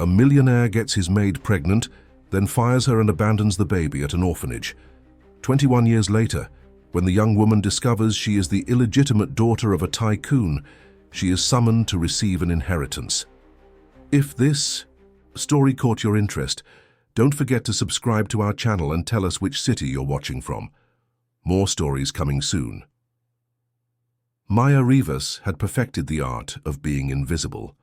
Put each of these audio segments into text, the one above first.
A millionaire gets his maid pregnant, then fires her and abandons the baby at an orphanage. 21 years later, when the young woman discovers she is the illegitimate daughter of a tycoon, she is summoned to receive an inheritance. If this story caught your interest, don't forget to subscribe to our channel and tell us which city you're watching from. More stories coming soon. Maya Rivas had perfected the art of being invisible.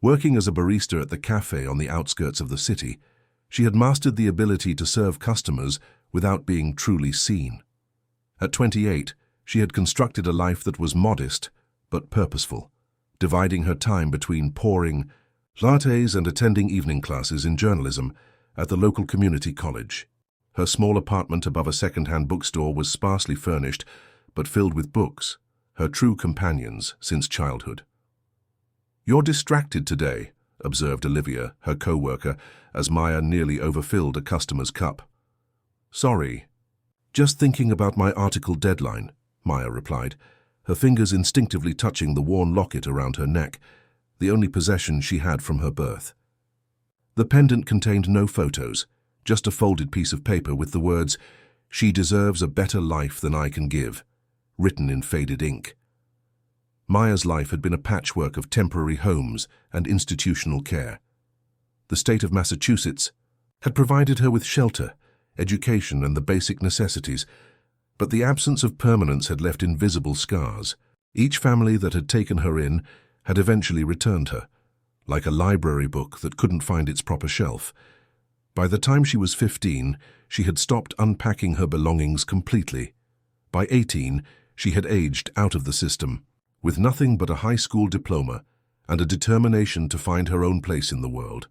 Working as a barista at the cafe on the outskirts of the city, she had mastered the ability to serve customers without being truly seen. At 28, she had constructed a life that was modest but purposeful, dividing her time between pouring lattes and attending evening classes in journalism at the local community college. Her small apartment above a second-hand bookstore was sparsely furnished but filled with books, her true companions since childhood. "You're distracted today," observed Olivia, her co-worker, as Maya nearly overfilled a customer's cup. "Sorry, just thinking about my article deadline," Maya replied, her fingers instinctively touching the worn locket around her neck, the only possession she had from her birth. The pendant contained no photos, just a folded piece of paper with the words, "She deserves a better life than I can give," written in faded ink. Maya's life had been a patchwork of temporary homes and institutional care. The state of Massachusetts had provided her with shelter, education, and the basic necessities, but the absence of permanence had left invisible scars. Each family that had taken her in had eventually returned her, like a library book that couldn't find its proper shelf. By the time she was 15, she had stopped unpacking her belongings completely. By 18, she had aged out of the system, with nothing but a high school diploma and a determination to find her own place in the world.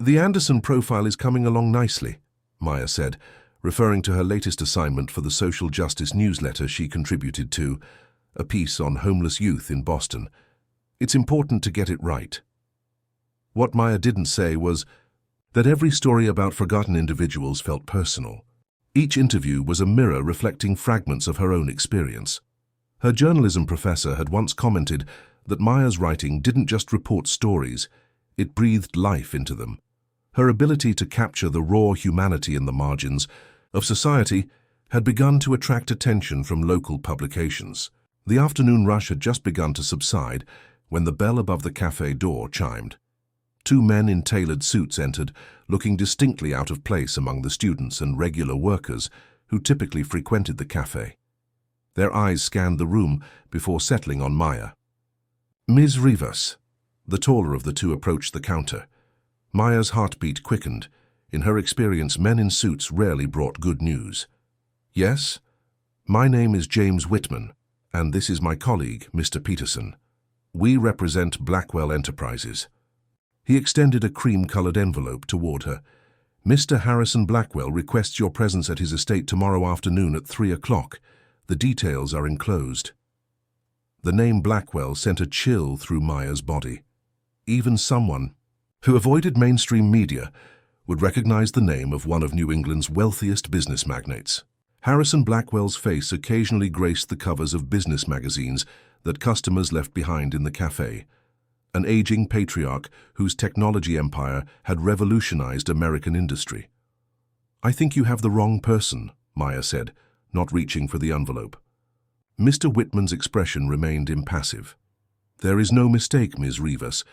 "The Anderson profile is coming along nicely," Maya said, referring to her latest assignment for the social justice newsletter she contributed to, a piece on homeless youth in Boston. "It's important to get it right." What Maya didn't say was that every story about forgotten individuals felt personal. Each interview was a mirror reflecting fragments of her own experience. Her journalism professor had once commented that Maya's writing didn't just report stories, it breathed life into them. Her ability to capture the raw humanity in the margins of society had begun to attract attention from local publications. The afternoon rush had just begun to subside when the bell above the cafe door chimed. Two men in tailored suits entered, looking distinctly out of place among the students and regular workers who typically frequented the cafe. Their eyes scanned the room before settling on Maya. "Ms. Rivas." The taller of the two approached the counter. Maya's heartbeat quickened. In her experience, men in suits rarely brought good news. "Yes? My name is James Whitman, and this is my colleague, Mr. Peterson. We represent Blackwell Enterprises." He extended a cream-colored envelope toward her. "Mr. Harrison Blackwell requests your presence at his estate tomorrow afternoon at 3 o'clock. The details are enclosed." The name Blackwell sent a chill through Maya's body. Even someone who avoided mainstream media would recognize the name of one of New England's wealthiest business magnates. Harrison Blackwell's face occasionally graced the covers of business magazines that customers left behind in the cafe, an aging patriarch whose technology empire had revolutionized American industry. "I think you have the wrong person," Maya said, not reaching for the envelope. Mr. Whitman's expression remained impassive. "There is no mistake, Ms. Rivas.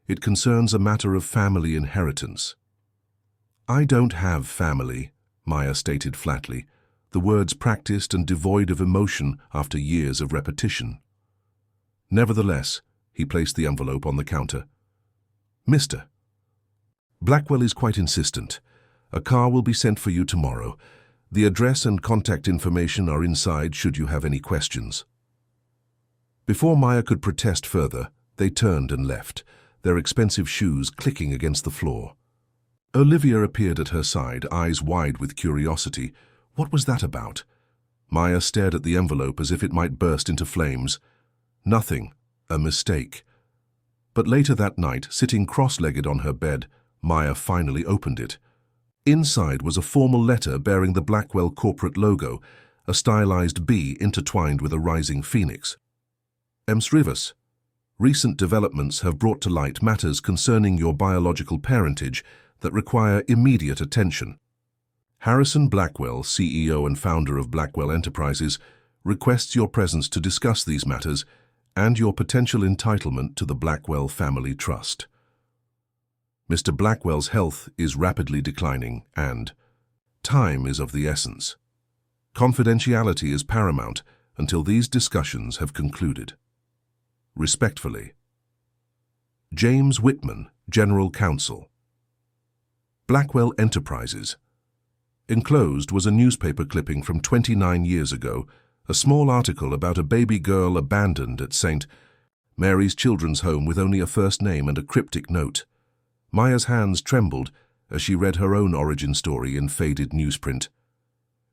It concerns a matter of family inheritance." "I don't have family," Maya stated flatly, the words practiced and devoid of emotion after years of repetition. Nevertheless, he placed the envelope on the counter. "Mr. Blackwell is quite insistent. A car will be sent for you tomorrow. The address and contact information are inside should you have any questions." Before Maya could protest further, they turned and left, their expensive shoes clicking against the floor. Olivia appeared at her side, eyes wide with curiosity. What was that about? Maya stared at the envelope as if it might burst into flames. Nothing. A mistake. But later that night, sitting cross-legged on her bed, Maya finally opened it. Inside was a formal letter bearing the Blackwell corporate logo, a stylized bee intertwined with a rising phoenix. "Ms. Rivas, Recent developments have brought to light matters concerning your biological parentage that require immediate attention. Harrison Blackwell, CEO and founder of Blackwell Enterprises, requests your presence to discuss these matters and your potential entitlement to the Blackwell Family Trust. Mr. Blackwell's health is rapidly declining and time is of the essence. Confidentiality is paramount until these discussions have concluded. Respectfully, James Whitman, General Counsel. Blackwell Enterprises. Enclosed was a newspaper clipping from 29 years ago, a small article about a baby girl abandoned at St. Mary's Children's Home with only a first name and a cryptic note. Maya's hands trembled as she read her own origin story in faded newsprint.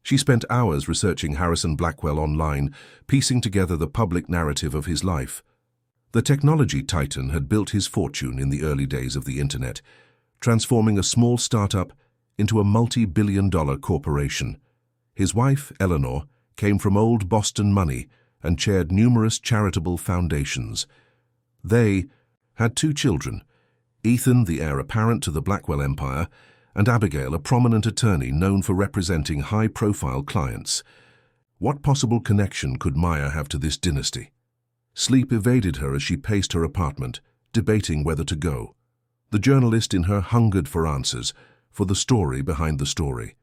She spent hours researching Harrison Blackwell online, piecing together the public narrative of his life. The technology titan had built his fortune in the early days of the internet, transforming a small startup into a multi-billion-dollar corporation. His wife, Eleanor, came from old Boston money and chaired numerous charitable foundations. They had 2 children, Ethan, the heir apparent to the Blackwell empire, and Abigail, a prominent attorney known for representing high-profile clients. What possible connection could Maya have to this dynasty? Sleep evaded her as she paced her apartment, debating whether to go. The journalist in her hungered for answers, for the story behind the story.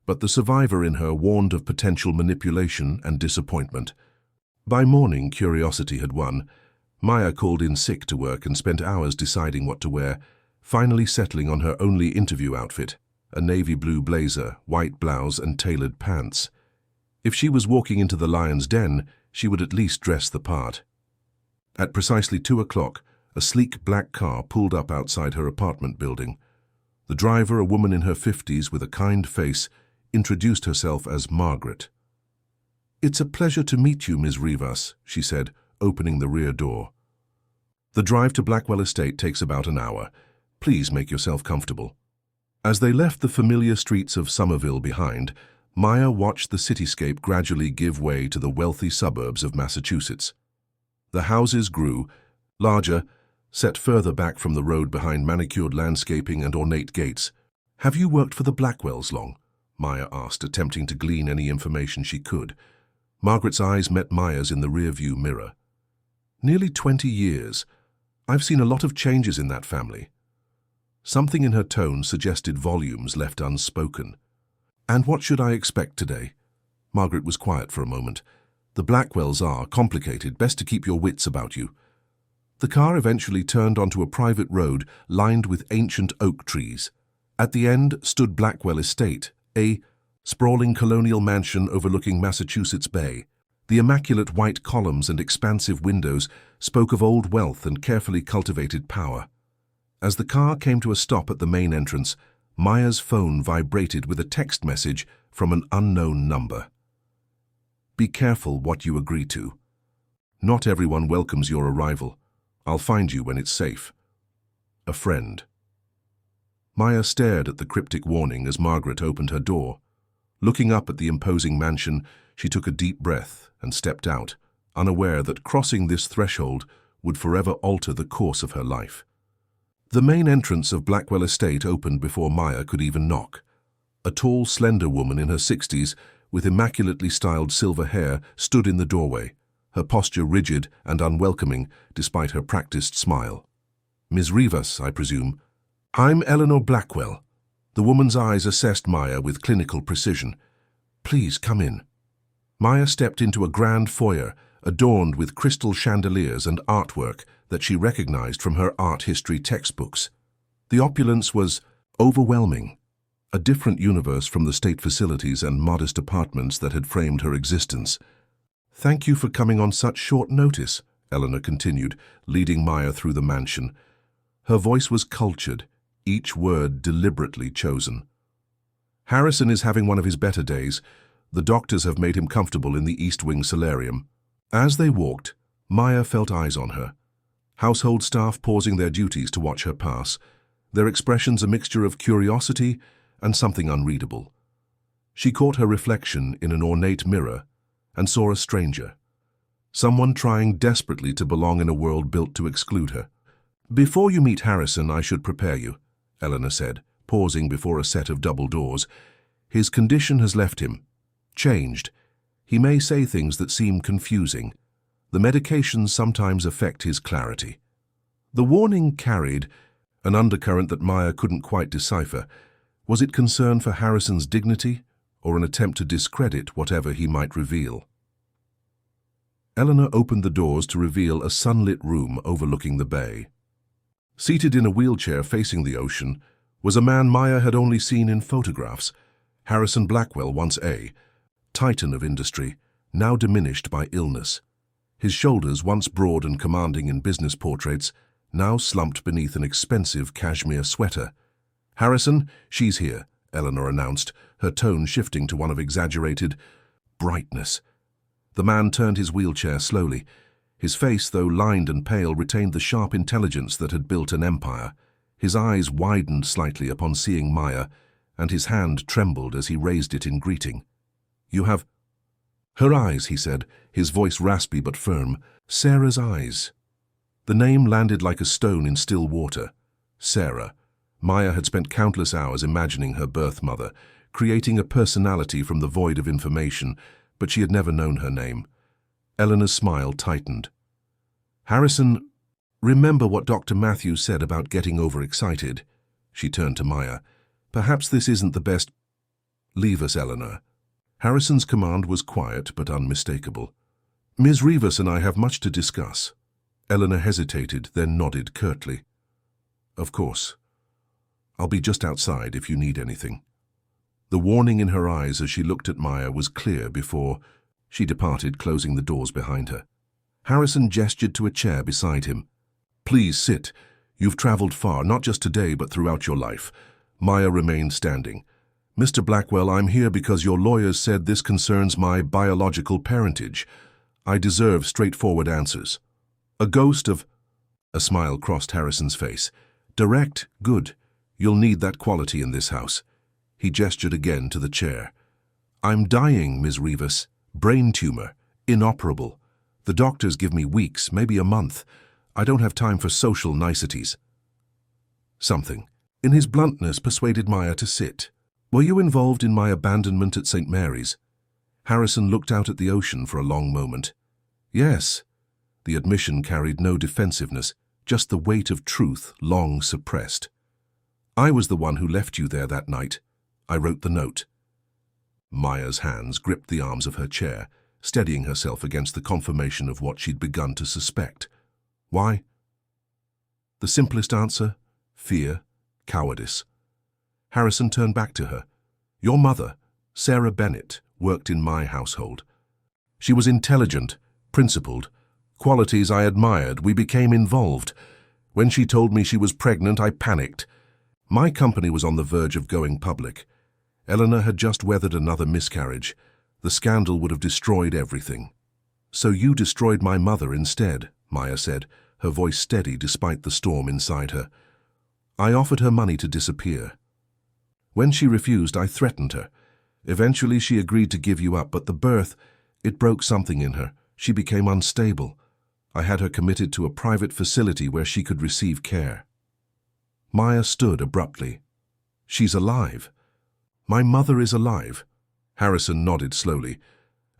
But the survivor in her warned of potential manipulation and disappointment. By morning, curiosity had won. Maya called in sick to work and spent hours deciding what to wear, finally settling on her only interview outfit, a navy blue blazer, white blouse, and tailored pants. If she was walking into the lion's den, she would at least dress the part. At precisely 2 o'clock, a sleek black car pulled up outside her apartment building. The driver, a woman in her 50s with a kind face, introduced herself as Margaret. "It's a pleasure to meet you, Ms. Rivas," she said, opening the rear door. "The drive to Blackwell Estate takes about an hour. Please make yourself comfortable." As they left the familiar streets of Somerville behind, Maya watched the cityscape gradually give way to the wealthy suburbs of Massachusetts. The houses grew, larger, set further back from the road behind manicured landscaping and ornate gates. "Have you worked for the Blackwells long?" Maya asked, attempting to glean any information she could. Margaret's eyes met Maya's in the rearview mirror. "Nearly 20 years. I've seen a lot of changes in that family." Something in her tone suggested volumes left unspoken. "And what should I expect today?" Margaret was quiet for a moment. "The Blackwells are complicated. Best to keep your wits about you." The car eventually turned onto a private road lined with ancient oak trees. At the end stood Blackwell Estate, a sprawling colonial mansion overlooking Massachusetts Bay. The immaculate white columns and expansive windows spoke of old wealth and carefully cultivated power. As the car came to a stop at the main entrance, Maya's phone vibrated with a text message from an unknown number. "Be careful what you agree to. Not everyone welcomes your arrival. I'll find you when it's safe. A friend." Maya stared at the cryptic warning as Margaret opened her door. Looking up at the imposing mansion, she took a deep breath and stepped out, unaware that crossing this threshold would forever alter the course of her life. The main entrance of Blackwell Estate opened before Maya could even knock. A tall, slender woman in her 60s, with immaculately styled silver hair, stood in the doorway, her posture rigid and unwelcoming despite her practiced smile. "Ms. Rivas, I presume." "I'm Eleanor Blackwell." The woman's eyes assessed Maya with clinical precision. "Please come in." Maya stepped into a grand foyer, adorned with crystal chandeliers and artwork that she recognized from her art history textbooks. The opulence was overwhelming, a different universe from the state facilities and modest apartments that had framed her existence. "Thank you for coming on such short notice," Eleanor continued, leading Maya through the mansion. Her voice was cultured, each word deliberately chosen. "Harrison is having one of his better days. The doctors have made him comfortable in the East Wing solarium." As they walked, Maya felt eyes on her. Household staff pausing their duties to watch her pass, their expressions a mixture of curiosity and something unreadable. She caught her reflection in an ornate mirror and saw a stranger. Someone trying desperately to belong in a world built to exclude her. "Before you meet Harrison, I should prepare you," Eleanor said, pausing before a set of double doors. "His condition has left him. Changed. He may say things that seem confusing. The medications sometimes affect his clarity." The warning carried an undercurrent that Maya couldn't quite decipher. Was it concern for Harrison's dignity, or an attempt to discredit whatever he might reveal? Eleanor opened the doors to reveal a sunlit room overlooking the bay. Seated in a wheelchair facing the ocean was a man Maya had only seen in photographs. Harrison Blackwell, once a titan of industry, now diminished by illness. His shoulders, once broad and commanding in business portraits, now slumped beneath an expensive cashmere sweater. "Harrison, she's here," Eleanor announced, her tone shifting to one of exaggerated brightness. The man turned his wheelchair slowly. His face, though lined and pale, retained the sharp intelligence that had built an empire. His eyes widened slightly upon seeing Maya, and his hand trembled as he raised it in greeting. "You have—" "Her eyes," he said, his voice raspy but firm. "Sarah's eyes." The name landed like a stone in still water. Sarah. Maya had spent countless hours imagining her birth mother, creating a personality from the void of information, but she had never known her name. Eleanor's smile tightened. "Harrison, remember what Dr. Matthews said about getting overexcited?" She turned to Maya. "Perhaps this isn't the best—" "Leave us, Eleanor." Harrison's command was quiet but unmistakable. "Ms. Rivas and I have much to discuss." Eleanor hesitated, then nodded curtly. "Of course. I'll be just outside if you need anything." The warning in her eyes as she looked at Maya was clear before she departed, closing the doors behind her. Harrison gestured to a chair beside him. "Please sit. You've traveled far, not just today but throughout your life." Maya remained standing. "Mr. Blackwell, I'm here because your lawyers said this concerns my biological parentage. I deserve straightforward answers." A ghost of— A smile crossed Harrison's face. "Direct, good. You'll need that quality in this house." He gestured again to the chair. "I'm dying, Ms. Rivas. Brain tumor. Inoperable. The doctors give me weeks, maybe a month. I don't have time for social niceties." Something in his bluntness persuaded Maya to sit. "Were you involved in my abandonment at St. Mary's?" Harrison looked out at the ocean for a long moment. "Yes." The admission carried no defensiveness, just the weight of truth long suppressed. "I was the one who left you there that night. I wrote the note." Maya's hands gripped the arms of her chair, steadying herself against the confirmation of what she'd begun to suspect. "Why?" The simplest answer: fear, cowardice. Harrison turned back to her. "Your mother, Sarah Bennett, worked in my household. She was intelligent, principled, qualities I admired. We became involved. When she told me she was pregnant, I panicked. My company was on the verge of going public. Eleanor had just weathered another miscarriage. The scandal would have destroyed everything." "So you destroyed my mother instead," Maya said, her voice steady despite the storm inside her. "I offered her money to disappear. When she refused, I threatened her. Eventually she agreed to give you up, but the birth, it broke something in her. She became unstable. I had her committed to a private facility where she could receive care." Maya stood abruptly. "She's alive." "My mother is alive." Harrison nodded slowly.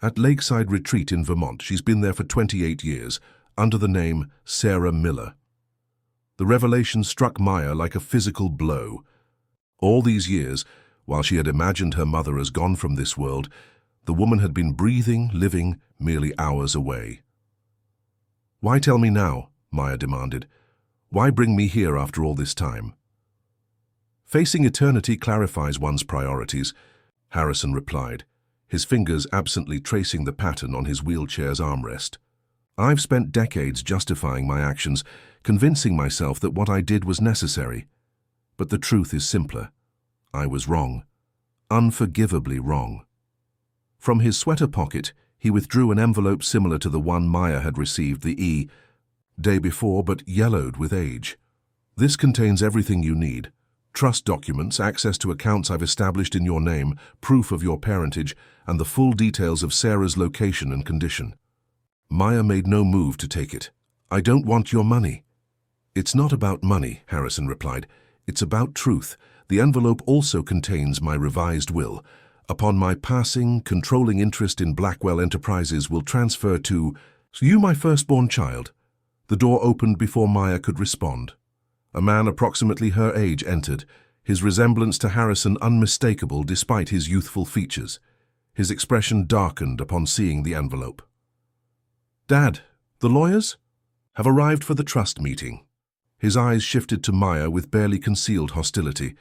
"At Lakeside Retreat in Vermont. She's been there for 28 years, under the name Sarah Miller." The revelation struck Maya like a physical blow. All these years, while she had imagined her mother as gone from this world, the woman had been breathing, living, merely hours away. "Why tell me now?" Maya demanded. "Why bring me here after all this time?" "Facing eternity clarifies one's priorities," Harrison replied, his fingers absently tracing the pattern on his wheelchair's armrest. "I've spent decades justifying my actions, convincing myself that what I did was necessary. But the truth is simpler. I was wrong. Unforgivably wrong." From his sweater pocket, he withdrew an envelope similar to the one Maya had received the day before, but yellowed with age. "This contains everything you need. Trust documents, access to accounts I've established in your name, proof of your parentage, and the full details of Sarah's location and condition." Maya made no move to take it. "I don't want your money." "It's not about money," Harrison replied. "It's about truth. The envelope also contains my revised will. Upon my passing, controlling interest in Blackwell Enterprises will transfer to you, my firstborn child." The door opened before Maya could respond. A man approximately her age entered, his resemblance to Harrison unmistakable despite his youthful features. His expression darkened upon seeing the envelope. "Dad, the lawyers have arrived for the trust meeting." His eyes shifted to Maya with barely concealed hostility.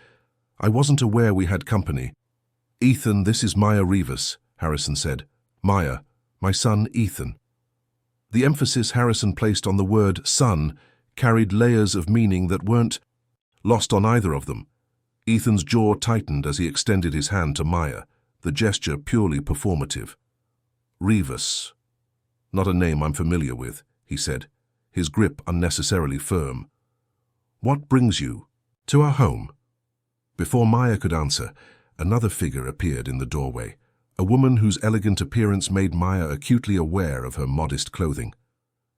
"I wasn't aware we had company." "Ethan, this is Maya Rivas," Harrison said. "Maya, my son Ethan." The emphasis Harrison placed on the word son carried layers of meaning that weren't lost on either of them. Ethan's jaw tightened as he extended his hand to Maya, the gesture purely performative. "Rivas. Not a name I'm familiar with," he said, his grip unnecessarily firm. "What brings you to our home?" Before Maya could answer, another figure appeared in the doorway, a woman whose elegant appearance made Maya acutely aware of her modest clothing.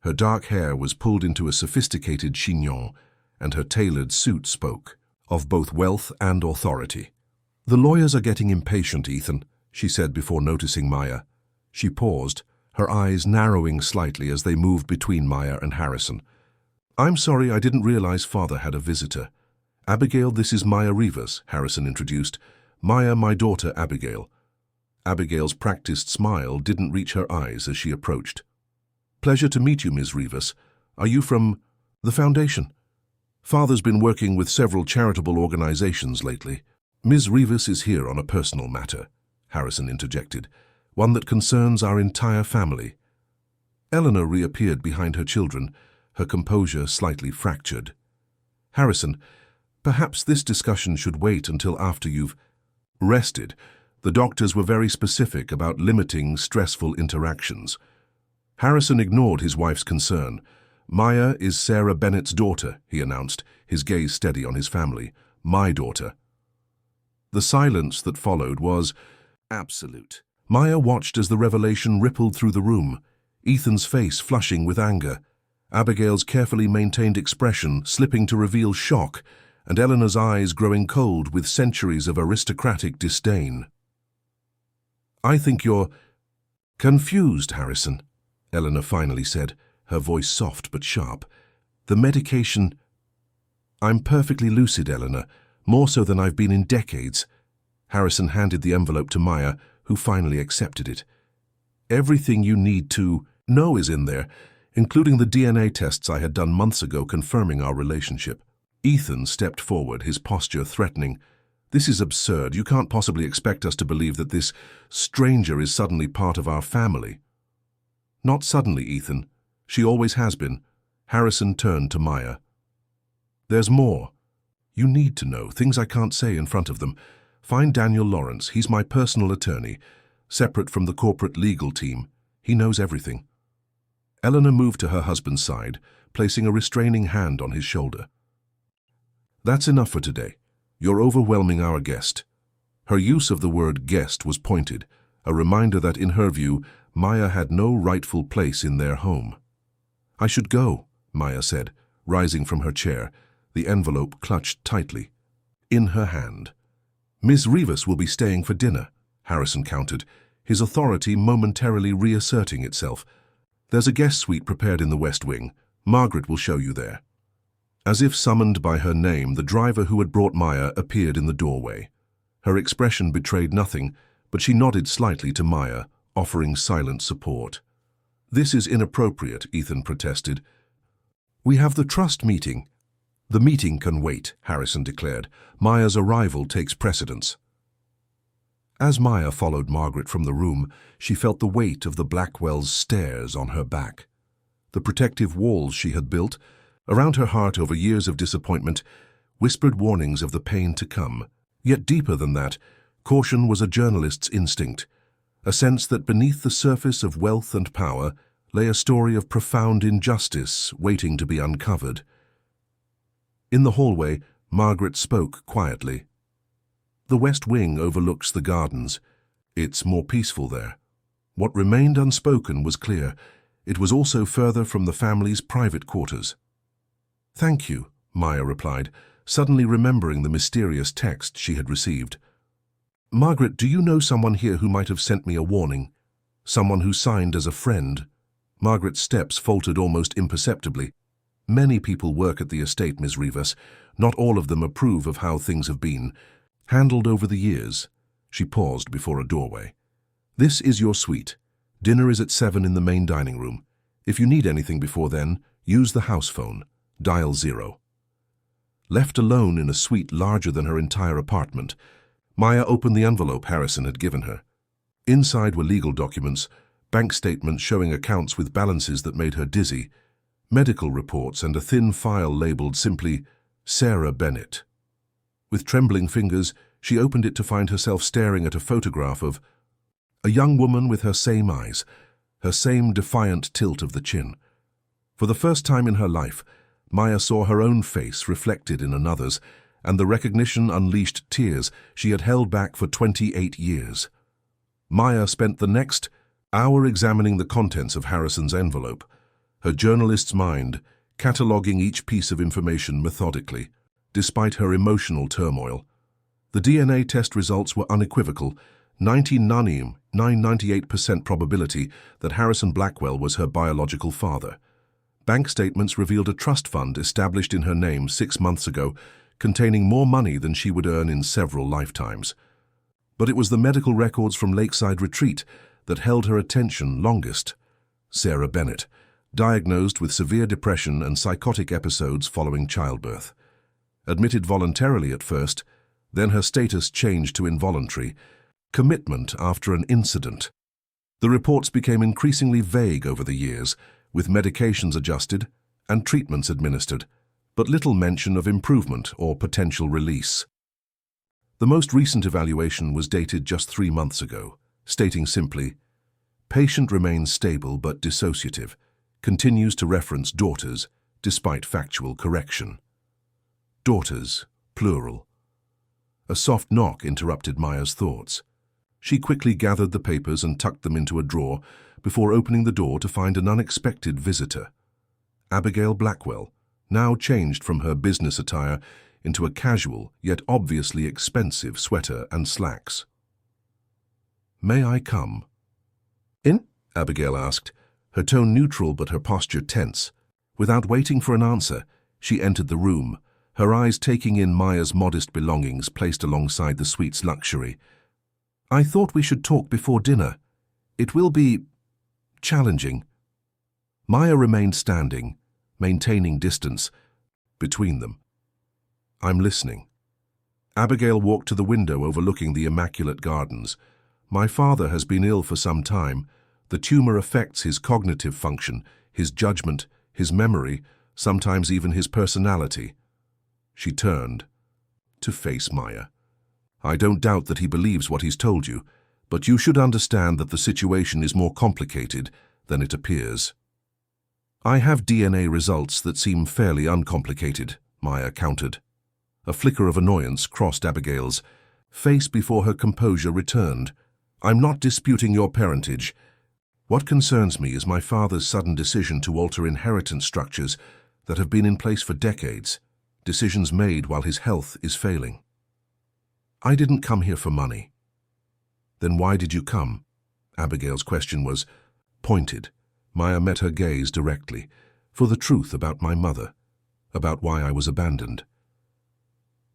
Her dark hair was pulled into a sophisticated chignon, and her tailored suit spoke of both wealth and authority. "The lawyers are getting impatient, Ethan," she said before noticing Maya. She paused, her eyes narrowing slightly as they moved between Maya and Harrison. "I'm sorry, I didn't realize Father had a visitor." "Abigail, this is Maya Rivas," Harrison introduced. "Maya, my daughter Abigail." Abigail's practiced smile didn't reach her eyes as she approached. "Pleasure to meet you, Ms. Rivas. Are you from the Foundation?" "Father's been working with several charitable organizations lately." "Ms. Rivas is here on a personal matter," Harrison interjected, "one that concerns our entire family." Eleanor reappeared behind her children, her composure slightly fractured. "Harrison, perhaps this discussion should wait until after you've rested. The doctors were very specific about limiting stressful interactions." Harrison ignored his wife's concern. "Maya is Sarah Bennett's daughter," he announced, his gaze steady on his family. "My daughter." The silence that followed was absolute. Maya watched as the revelation rippled through the room, Ethan's face flushing with anger, Abigail's carefully maintained expression slipping to reveal shock, and Eleanor's eyes growing cold with centuries of aristocratic disdain. "I think you're confused, Harrison," Eleanor finally said, her voice soft but sharp. "The medication—" "I'm perfectly lucid, Eleanor, more so than I've been in decades." Harrison handed the envelope to Maya, who finally accepted it. "Everything you need to know is in there, including the DNA tests I had done months ago confirming our relationship." Ethan stepped forward, his posture threatening. "This is absurd. You can't possibly expect us to believe that this stranger is suddenly part of our family." "Not suddenly, Ethan. She always has been." Harrison turned to Maya. "There's more. You need to know, things I can't say in front of them. Find Daniel Lawrence. He's my personal attorney, separate from the corporate legal team. He knows everything." Eleanor moved to her husband's side, placing a restraining hand on his shoulder. "That's enough for today. You're overwhelming our guest." Her use of the word guest was pointed, a reminder that in her view, Maya had no rightful place in their home. "I should go," Maya said, rising from her chair, the envelope clutched tightly in her hand. "Ms. Rivas will be staying for dinner," Harrison countered, his authority momentarily reasserting itself. "There's a guest suite prepared in the West Wing. Margaret will show you there." As if summoned by her name, the driver who had brought Maya appeared in the doorway. Her expression betrayed nothing, but she nodded slightly to Maya, offering silent support. "This is inappropriate," Ethan protested. "We have the trust meeting." "The meeting can wait," Harrison declared. "Maya's arrival takes precedence." As Maya followed Margaret from the room, she felt the weight of the Blackwells' stairs on her back. The protective walls she had built, around her heart over years of disappointment, whispered warnings of the pain to come. Yet deeper than that, caution was a journalist's instinct, a sense that beneath the surface of wealth and power lay a story of profound injustice waiting to be uncovered. In the hallway, Margaret spoke quietly. "The West Wing overlooks the gardens. It's more peaceful there." What remained unspoken was clear. It was also further from the family's private quarters. "Thank you," Maya replied, suddenly remembering the mysterious text she had received. "Margaret, do you know someone here who might have sent me a warning? Someone who signed as a friend?" Margaret's steps faltered almost imperceptibly. "Many people work at the estate, Ms. Rivas. Not all of them approve of how things have been handled over the years." She paused before a doorway. "This is your suite. Dinner is at 7 in the main dining room. If you need anything before then, use the house phone. Dial 0. Left alone in a suite larger than her entire apartment, Maya opened the envelope Harrison had given her. Inside were legal documents, bank statements showing accounts with balances that made her dizzy, medical reports, and a thin file labeled simply Sarah Bennett. With trembling fingers, she opened it to find herself staring at a photograph of a young woman with her same eyes, her same defiant tilt of the chin. For the first time in her life, Maya saw her own face reflected in another's, and the recognition unleashed tears she had held back for 28 years. Maya spent the next hour examining the contents of Harrison's envelope, her journalist's mind cataloguing each piece of information methodically, despite her emotional turmoil. The DNA test results were unequivocal, 98% probability that Harrison Blackwell was her biological father. Bank statements revealed a trust fund established in her name 6 months ago, containing more money than she would earn in several lifetimes. But it was the medical records from Lakeside Retreat that held her attention longest. Sarah Bennett, diagnosed with severe depression and psychotic episodes following childbirth. Admitted voluntarily at first, then her status changed to involuntary. Commitment after an incident. The reports became increasingly vague over the years, with medications adjusted and treatments administered, but little mention of improvement or potential release. The most recent evaluation was dated just 3 months ago, stating simply, "Patient remains stable but dissociative, continues to reference daughters despite factual correction." Daughters, plural. A soft knock interrupted Maya's thoughts. She quickly gathered the papers and tucked them into a drawer before opening the door to find an unexpected visitor. Abigail Blackwell, now changed from her business attire into a casual yet obviously expensive sweater and slacks. "May I come?" "In?" Abigail asked, her tone neutral but her posture tense. Without waiting for an answer, she entered the room, her eyes taking in Maya's modest belongings placed alongside the suite's luxury. "I thought we should talk before dinner. It will be challenging." Maya remained standing, maintaining distance between them. "I'm listening." Abigail walked to the window overlooking the immaculate gardens. "My father has been ill for some time. The tumor affects his cognitive function, his judgment, his memory, sometimes even his personality." She turned to face Maya. "I don't doubt that he believes what he's told you, but you should understand that the situation is more complicated than it appears." "I have DNA results that seem fairly uncomplicated," Maya countered. A flicker of annoyance crossed Abigail's face before her composure returned. "I'm not disputing your parentage. What concerns me is my father's sudden decision to alter inheritance structures that have been in place for decades, decisions made while his health is failing." "I didn't come here for money." "Then why did you come?" Abigail's question was pointed. Maya met her gaze directly. "For the truth about my mother, about why I was abandoned."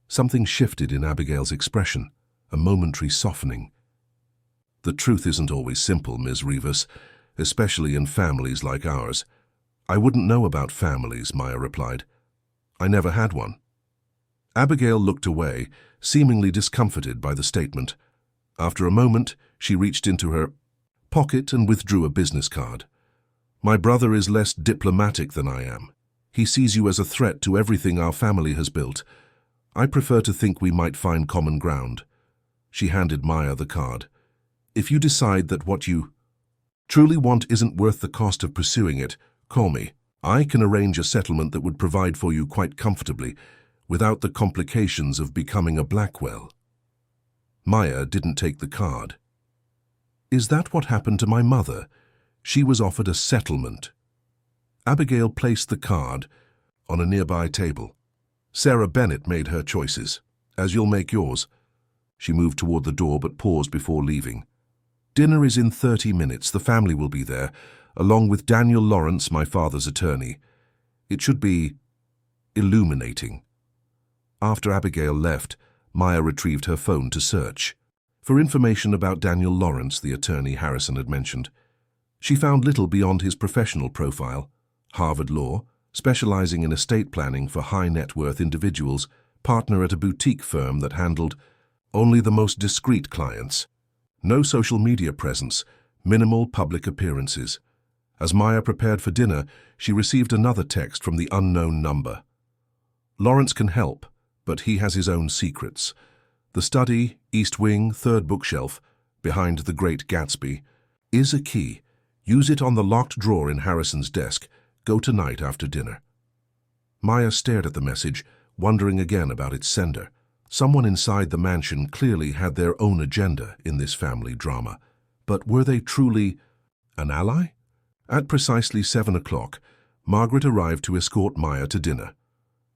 Something shifted in Abigail's expression, a momentary softening. "The truth isn't always simple, Ms. Rivas, especially in families like ours." "I wouldn't know about families," Maya replied. "I never had one." Abigail looked away, seemingly discomforted by the statement. After a moment, she reached into her pocket and withdrew a business card. "My brother is less diplomatic than I am. He sees you as a threat to everything our family has built. I prefer to think we might find common ground." She handed Maya the card. "If you decide that what you truly want isn't worth the cost of pursuing it, call me. I can arrange a settlement that would provide for you quite comfortably, without the complications of becoming a Blackwell." Maya didn't take the card. "Is that what happened to my mother? She was offered a settlement. Abigail placed the card on a nearby table. Sarah Bennett made her choices, as you'll make yours. She moved toward the door but paused before leaving. Dinner is in 30 minutes. The family will be there, along with Daniel Lawrence, my father's attorney. It should be illuminating. After Abigail left, Maya retrieved her phone to search for information about Daniel Lawrence, the attorney Harrison had mentioned. She found little beyond his professional profile: Harvard Law, specializing in estate planning for high-net-worth individuals, partner at a boutique firm that handled only the most discreet clients. No social media presence, minimal public appearances. As Maya prepared for dinner, she received another text from the unknown number. Lawrence can help, but he has his own secrets. The study, East Wing, third bookshelf, behind The Great Gatsby, is a key. Use it on the locked drawer in Harrison's desk. Go tonight after dinner. Maya stared at the message, wondering again about its sender. Someone inside the mansion clearly had their own agenda in this family drama. But were they truly an ally? At precisely 7 o'clock, Margaret arrived to escort Maya to dinner.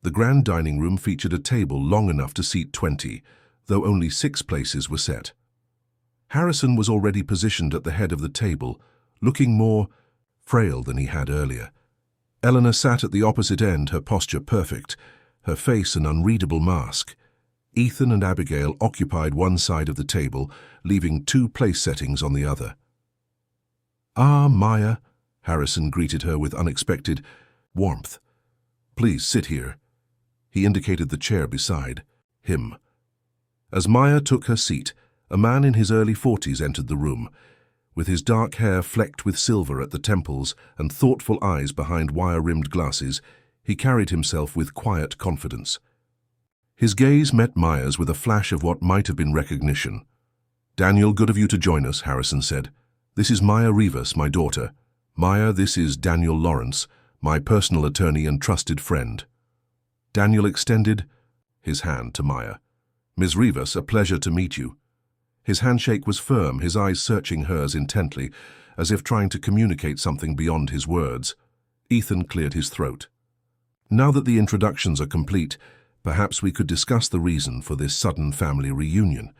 The grand dining room featured a table long enough to seat 20, though only 6 places were set. Harrison was already positioned at the head of the table, looking more frail than he had earlier. Eleanor sat at the opposite end, her posture perfect, her face an unreadable mask. Ethan and Abigail occupied one side of the table, leaving 2 place settings on the other. "Ah, Maya," Harrison greeted her with unexpected warmth. "Please sit here." He indicated the chair beside him. As Maya took her seat, a man in his early 40s entered the room. With his dark hair flecked with silver at the temples and thoughtful eyes behind wire-rimmed glasses, he carried himself with quiet confidence. His gaze met Maya's with a flash of what might have been recognition. "Daniel, good of you to join us," Harrison said. "This is Maya Rivas, my daughter. Maya, this is Daniel Lawrence, my personal attorney and trusted friend." Daniel extended his hand to Maya. "Ms. Rivas, a pleasure to meet you." His handshake was firm, his eyes searching hers intently, as if trying to communicate something beyond his words. Ethan cleared his throat. "Now that the introductions are complete, perhaps we could discuss the reason for this sudden family reunion.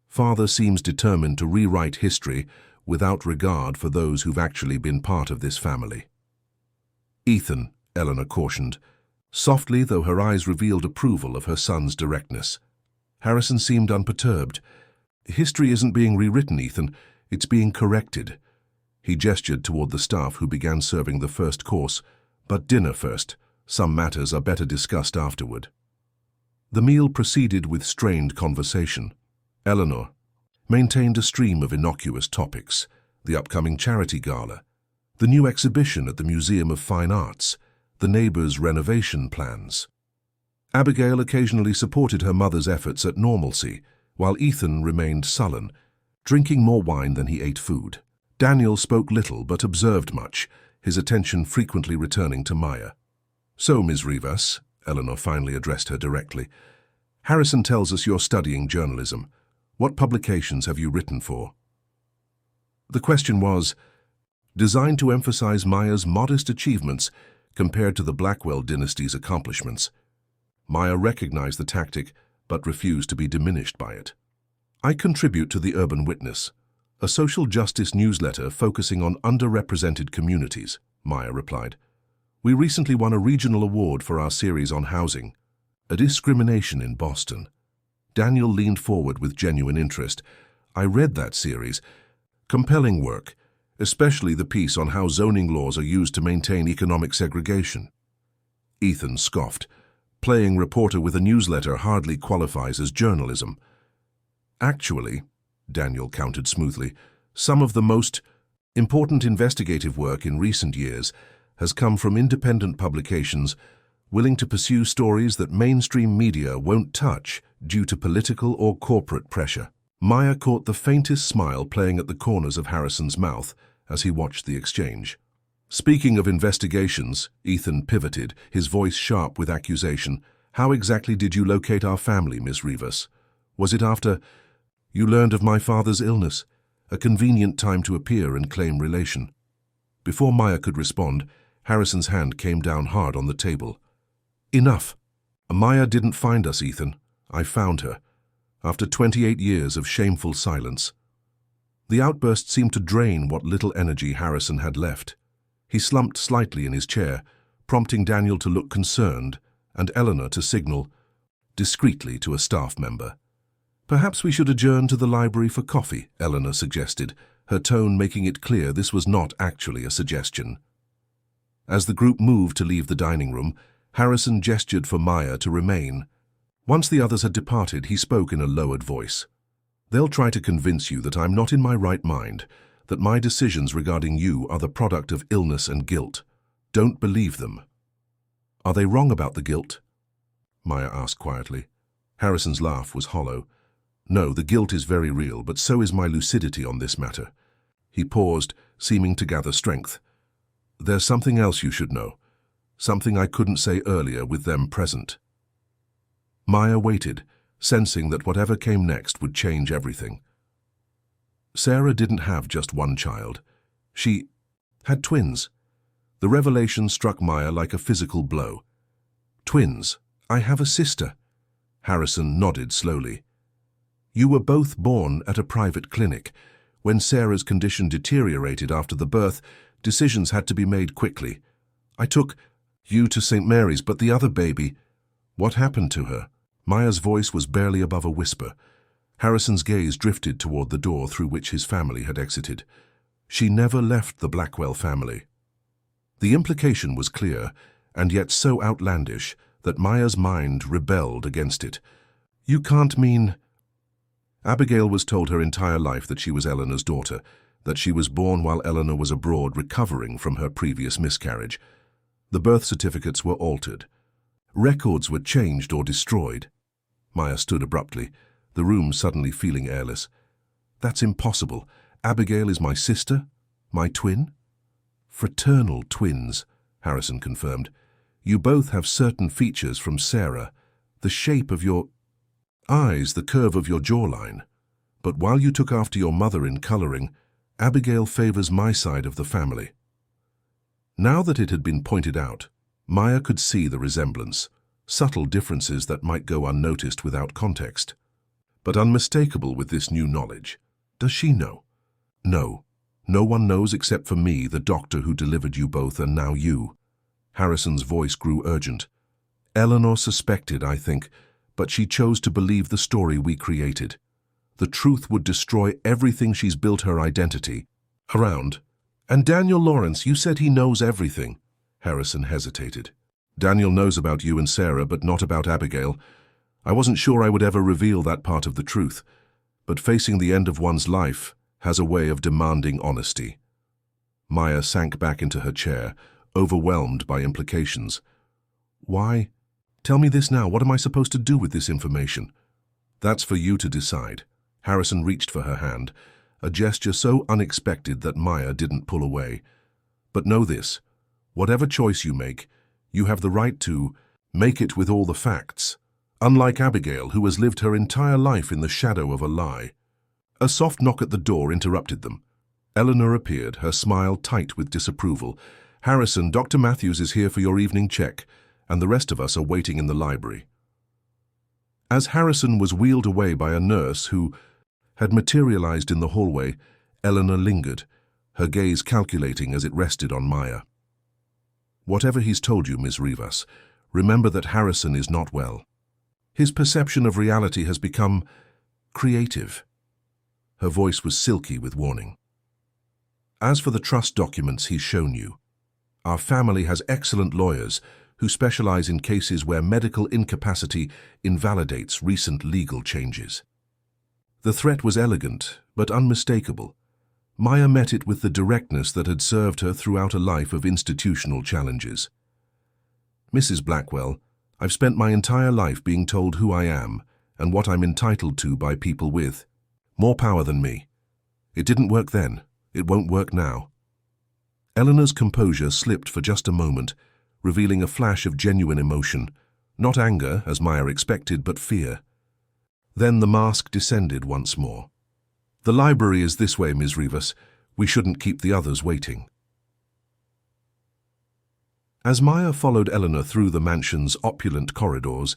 Father seems determined to rewrite history without regard for those who've actually been part of this family." "Ethan," Eleanor cautioned, softly though her eyes revealed approval of her son's directness. Harrison seemed unperturbed. "History isn't being rewritten, Ethan. It's being corrected." He gestured toward the staff who began serving the first course. "But dinner first. Some matters are better discussed afterward." The meal proceeded with strained conversation. Eleanor maintained a stream of innocuous topics: the upcoming charity gala, the new exhibition at the Museum of Fine Arts, the neighbors' renovation plans. Abigail occasionally supported her mother's efforts at normalcy, while Ethan remained sullen, drinking more wine than he ate food. Daniel spoke little but observed much, his attention frequently returning to Maya. "So, Ms. Rivas," Eleanor finally addressed her directly, "Harrison tells us you're studying journalism. What publications have you written for?" The question was designed to emphasize Maya's modest achievements compared to the Blackwell dynasty's accomplishments. Maya recognized the tactic, but refused to be diminished by it. "I contribute to the Urban Witness, a social justice newsletter focusing on underrepresented communities," Maya replied. "We recently won a regional award for our series on housing, a discrimination in Boston." Daniel leaned forward with genuine interest. "I read that series. Compelling work, especially the piece on how zoning laws are used to maintain economic segregation." Ethan scoffed. "Playing reporter with a newsletter hardly qualifies as journalism." "Actually," Daniel countered smoothly, "some of the most important investigative work in recent years has come from independent publications willing to pursue stories that mainstream media won't touch due to political or corporate pressure." Maya caught the faintest smile playing at the corners of Harrison's mouth as he watched the exchange. "Speaking of investigations," Ethan pivoted, his voice sharp with accusation, "how exactly did you locate our family, Miss Rivas? Was it after you learned of my father's illness? A convenient time to appear and claim relation." Before Maya could respond, Harrison's hand came down hard on the table. Enough. Maya didn't find us, Ethan. I found her. After 28 years of shameful silence. The outburst seemed to drain what little energy Harrison had left. He slumped slightly in his chair, prompting Daniel to look concerned and Eleanor to signal discreetly to a staff member. Perhaps we should adjourn to the library for coffee, Eleanor suggested, her tone making it clear this was not actually a suggestion. As the group moved to leave the dining room, Harrison gestured for Maya to remain. Once the others had departed, he spoke in a lowered voice. They'll try to convince you that I'm not in my right mind, that my decisions regarding you are the product of illness and guilt. Don't believe them. Are they wrong about the guilt? Maya asked quietly. Harrison's laugh was hollow. No, the guilt is very real, but so is my lucidity on this matter. He paused, seeming to gather strength. There's something else you should know. Something I couldn't say earlier with them present. Maya waited, sensing that whatever came next would change everything. Sarah didn't have just one child. She had twins. The revelation struck Maya like a physical blow. Twins. I have a sister. Harrison nodded slowly. You were both born at a private clinic. When Sarah's condition deteriorated after the birth, decisions had to be made quickly. I took you to St. Mary's, but the other baby, what happened to her? Maya's voice was barely above a whisper. Harrison's gaze drifted toward the door through which his family had exited. She never left the Blackwell family. The implication was clear, and yet so outlandish that Maya's mind rebelled against it. You can't mean... Abigail was told her entire life that she was Eleanor's daughter, that she was born while Eleanor was abroad recovering from her previous miscarriage. The birth certificates were altered. Records were changed or destroyed. Maya stood abruptly, the room suddenly feeling airless. That's impossible. Abigail is my sister? My twin? Fraternal twins, Harrison confirmed. You both have certain features from Sarah, the shape of your eyes, the curve of your jawline. But while you took after your mother in coloring, Abigail favors my side of the family. Now that it had been pointed out, Maya could see the resemblance, subtle differences that might go unnoticed without context. But unmistakable with this new knowledge. Does she know? No. No one knows except for me, the doctor who delivered you both, and now you. Harrison's voice grew urgent. Eleanor suspected, I think, but she chose to believe the story we created. The truth would destroy everything she's built her identity around. And Daniel Lawrence, you said he knows everything. Harrison hesitated. Daniel knows about you and Sarah, but not about Abigail. I wasn't sure I would ever reveal that part of the truth, but facing the end of one's life has a way of demanding honesty. Maya sank back into her chair, overwhelmed by implications. Why? Tell me this now. What am I supposed to do with this information? That's for you to decide. Harrison reached for her hand, a gesture so unexpected that Maya didn't pull away. But know this, whatever choice you make, you have the right to make it with all the facts, unlike Abigail, who has lived her entire life in the shadow of a lie. A soft knock at the door interrupted them. Eleanor appeared, her smile tight with disapproval. Harrison, Dr. Matthews is here for your evening check, and the rest of us are waiting in the library. As Harrison was wheeled away by a nurse who had materialized in the hallway, Eleanor lingered, her gaze calculating as it rested on Maya. Whatever he's told you, Ms. Rivas, remember that Harrison is not well. His perception of reality has become creative. Her voice was silky with warning. As for the trust documents he's shown you, our family has excellent lawyers who specialize in cases where medical incapacity invalidates recent legal changes. The threat was elegant, but unmistakable. Maya met it with the directness that had served her throughout a life of institutional challenges. Mrs. Blackwell, I've spent my entire life being told who I am and what I'm entitled to by people with more power than me. It didn't work then. It won't work now. Eleanor's composure slipped for just a moment, revealing a flash of genuine emotion, not anger, as Maya expected, but fear. Then the mask descended once more. The library is this way, Ms. Rivas. We shouldn't keep the others waiting. As Maya followed Eleanor through the mansion's opulent corridors,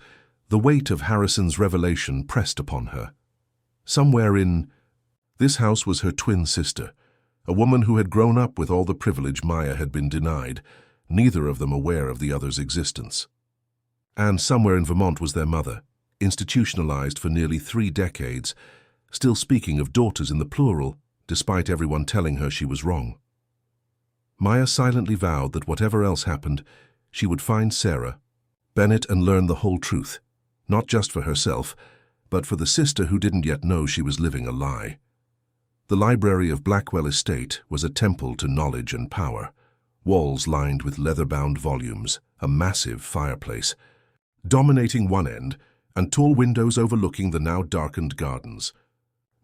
the weight of Harrison's revelation pressed upon her. Somewhere in this house was her twin sister, a woman who had grown up with all the privilege Maya had been denied, neither of them aware of the other's existence. And somewhere in Vermont was their mother, institutionalized for nearly 3 decades, still speaking of daughters in the plural, despite everyone telling her she was wrong. Maya silently vowed that whatever else happened, she would find Sarah Bennett and learn the whole truth, not just for herself, but for the sister who didn't yet know she was living a lie. The library of Blackwell Estate was a temple to knowledge and power, walls lined with leather-bound volumes, a massive fireplace, dominating one end, and tall windows overlooking the now darkened gardens.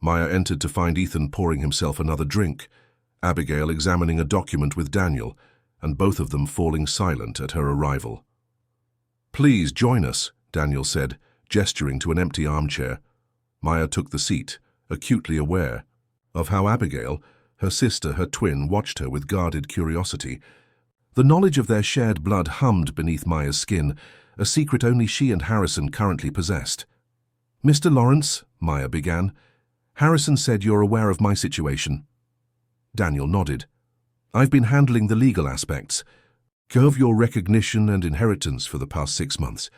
Maya entered to find Ethan pouring himself another drink, Abigail examining a document with Daniel, and both of them falling silent at her arrival. "Please join us," Daniel said, gesturing to an empty armchair. Maya took the seat, acutely aware of how Abigail, her sister, her twin, watched her with guarded curiosity. The knowledge of their shared blood hummed beneath Maya's skin, a secret only she and Harrison currently possessed. "Mr. Lawrence," Maya began, "Harrison said you're aware of my situation." Daniel nodded. "I've been handling the legal aspects of your recognition and inheritance for the past 6 months.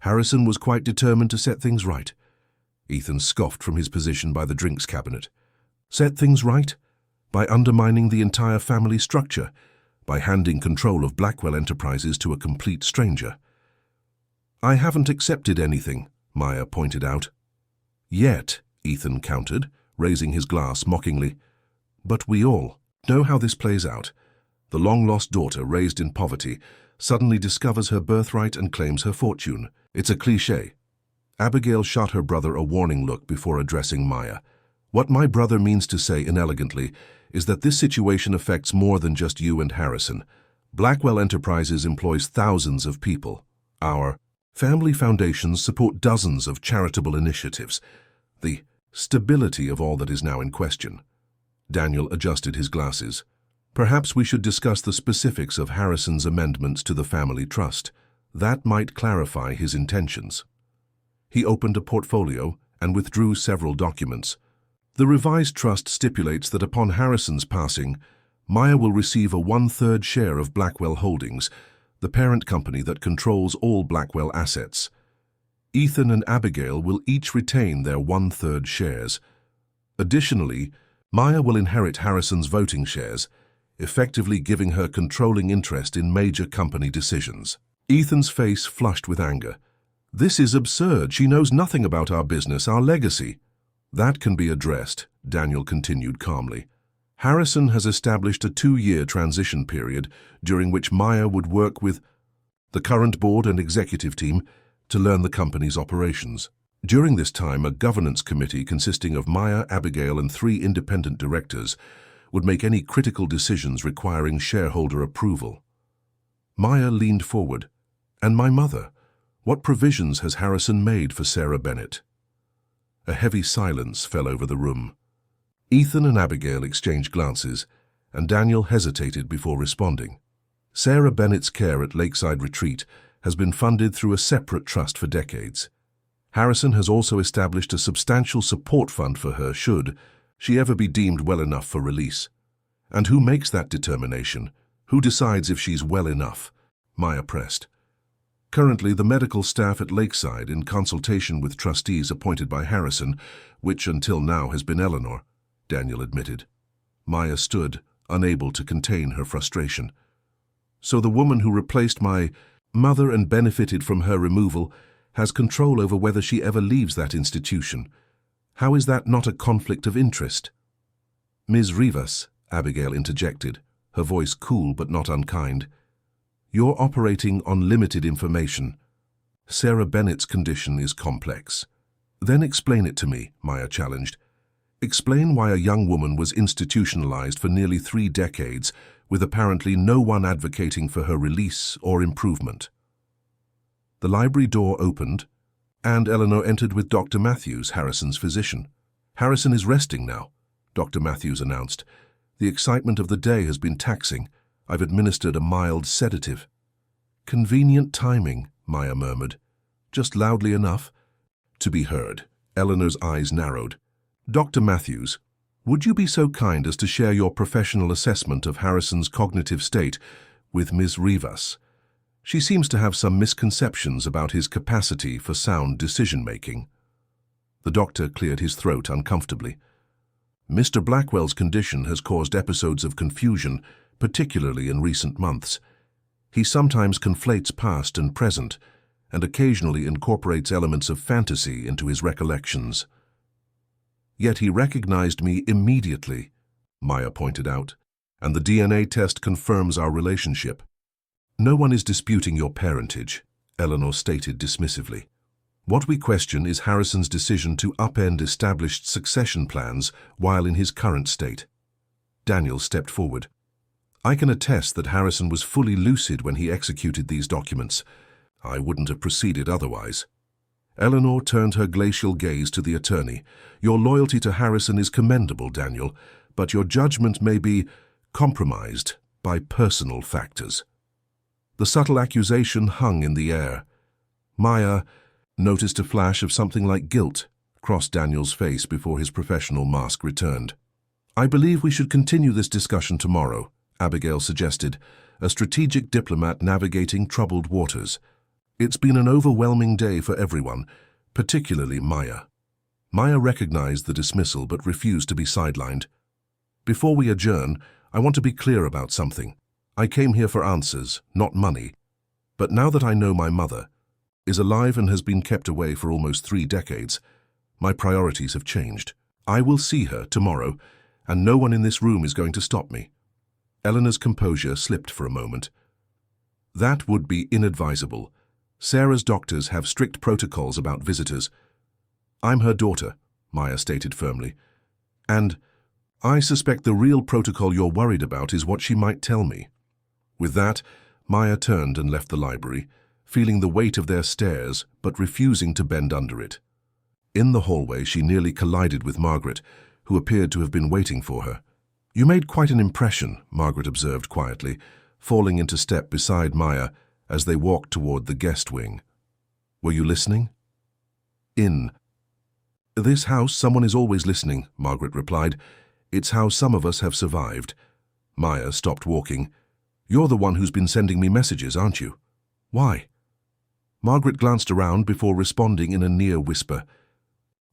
Harrison was quite determined to set things right." Ethan scoffed from his position by the drinks cabinet. "Set things right? By undermining the entire family structure? By handing control of Blackwell Enterprises to a complete stranger?" "I haven't accepted anything," Maya pointed out. "Yet," Ethan countered, raising his glass mockingly. "But we all know how this plays out. The long-lost daughter, raised in poverty, suddenly discovers her birthright and claims her fortune. It's a cliché." Abigail shot her brother a warning look before addressing Maya. "What my brother means to say inelegantly is that this situation affects more than just you and Harrison. Blackwell Enterprises employs thousands of people. Our family foundations support dozens of charitable initiatives. The stability of all that is now in question." Daniel adjusted his glasses. "Perhaps we should discuss the specifics of Harrison's amendments to the family trust. That might clarify his intentions." He opened a portfolio and withdrew several documents. "The revised trust stipulates that upon Harrison's passing, Maya will receive a 1/3 share of Blackwell Holdings, the parent company that controls all Blackwell assets. Ethan and Abigail will each retain their 1/3 shares. Additionally, Maya will inherit Harrison's voting shares, effectively giving her controlling interest in major company decisions." Ethan's face flushed with anger. "This is absurd. She knows nothing about our business, our legacy." "That can be addressed," Daniel continued calmly. "Harrison has established a 2-year transition period during which Maya would work with the current board and executive team to learn the company's operations. During this time, a governance committee consisting of Maya, Abigail, and 3 independent directors would make any critical decisions requiring shareholder approval." Maya leaned forward. "And my mother? What provisions has Harrison made for Sarah Bennett?" A heavy silence fell over the room. Ethan and Abigail exchanged glances, and Daniel hesitated before responding. "Sarah Bennett's care at Lakeside Retreat has been funded through a separate trust for decades. Harrison has also established a substantial support fund for her should she ever be deemed well enough for release. And who makes that determination? Who decides if she's well enough?" Maya pressed. "Currently, the medical staff at Lakeside, in consultation with trustees appointed by Harrison, which until now has been Eleanor," Daniel admitted. Maya stood, unable to contain her frustration. "So the woman who replaced my mother and benefited from her removal has control over whether she ever leaves that institution. How is that not a conflict of interest?" "Ms. Rivas," Abigail interjected, her voice cool but not unkind, "you're operating on limited information. Sarah Bennett's condition is complex." "Then explain it to me," Maya challenged. "Explain why a young woman was institutionalized for nearly 3 decades with apparently no one advocating for her release or improvement." The library door opened, and Eleanor entered with Dr. Matthews, Harrison's physician. "Harrison is resting now," Dr. Matthews announced. "The excitement of the day has been taxing. I've administered a mild sedative." Convenient timing, Maya murmured. Just loudly enough to be heard. Eleanor's eyes narrowed. Dr. Matthews, would you be so kind as to share your professional assessment of Harrison's cognitive state with Ms. Rivas? She seems to have some misconceptions about his capacity for sound decision-making. The doctor cleared his throat uncomfortably. Mr. Blackwell's condition has caused episodes of confusion, particularly in recent months. He sometimes conflates past and present, and occasionally incorporates elements of fantasy into his recollections. Yet he recognized me immediately, Maya pointed out, and the DNA test confirms our relationship. No one is disputing your parentage, Eleanor stated dismissively. What we question is Harrison's decision to upend established succession plans while in his current state. Daniel stepped forward. I can attest that Harrison was fully lucid when he executed these documents. I wouldn't have proceeded otherwise. Eleanor turned her glacial gaze to the attorney. Your loyalty to Harrison is commendable, Daniel, but your judgment may be compromised by personal factors. The subtle accusation hung in the air. Maya noticed a flash of something like guilt cross Daniel's face before his professional mask returned. I believe we should continue this discussion tomorrow, Abigail suggested, a strategic diplomat navigating troubled waters. It's been an overwhelming day for everyone, particularly Maya. Maya recognized the dismissal but refused to be sidelined. Before we adjourn, I want to be clear about something. I came here for answers, not money. But now that I know my mother is alive and has been kept away for almost 3 decades, my priorities have changed. I will see her tomorrow, and no one in this room is going to stop me. Eleanor's composure slipped for a moment. That would be inadvisable. Sarah's doctors have strict protocols about visitors. I'm her daughter, Maya stated firmly. And I suspect the real protocol you're worried about is what she might tell me. With that, Maya turned and left the library, feeling the weight of their stares but refusing to bend under it. In the hallway, she nearly collided with Margaret, who appeared to have been waiting for her. You made quite an impression, Margaret observed quietly, falling into step beside Maya as they walked toward the guest wing. Were you listening? In this house, someone is always listening, Margaret replied. It's how some of us have survived. Maya stopped walking. You're the one who's been sending me messages, aren't you? Why? Margaret glanced around before responding in a near whisper.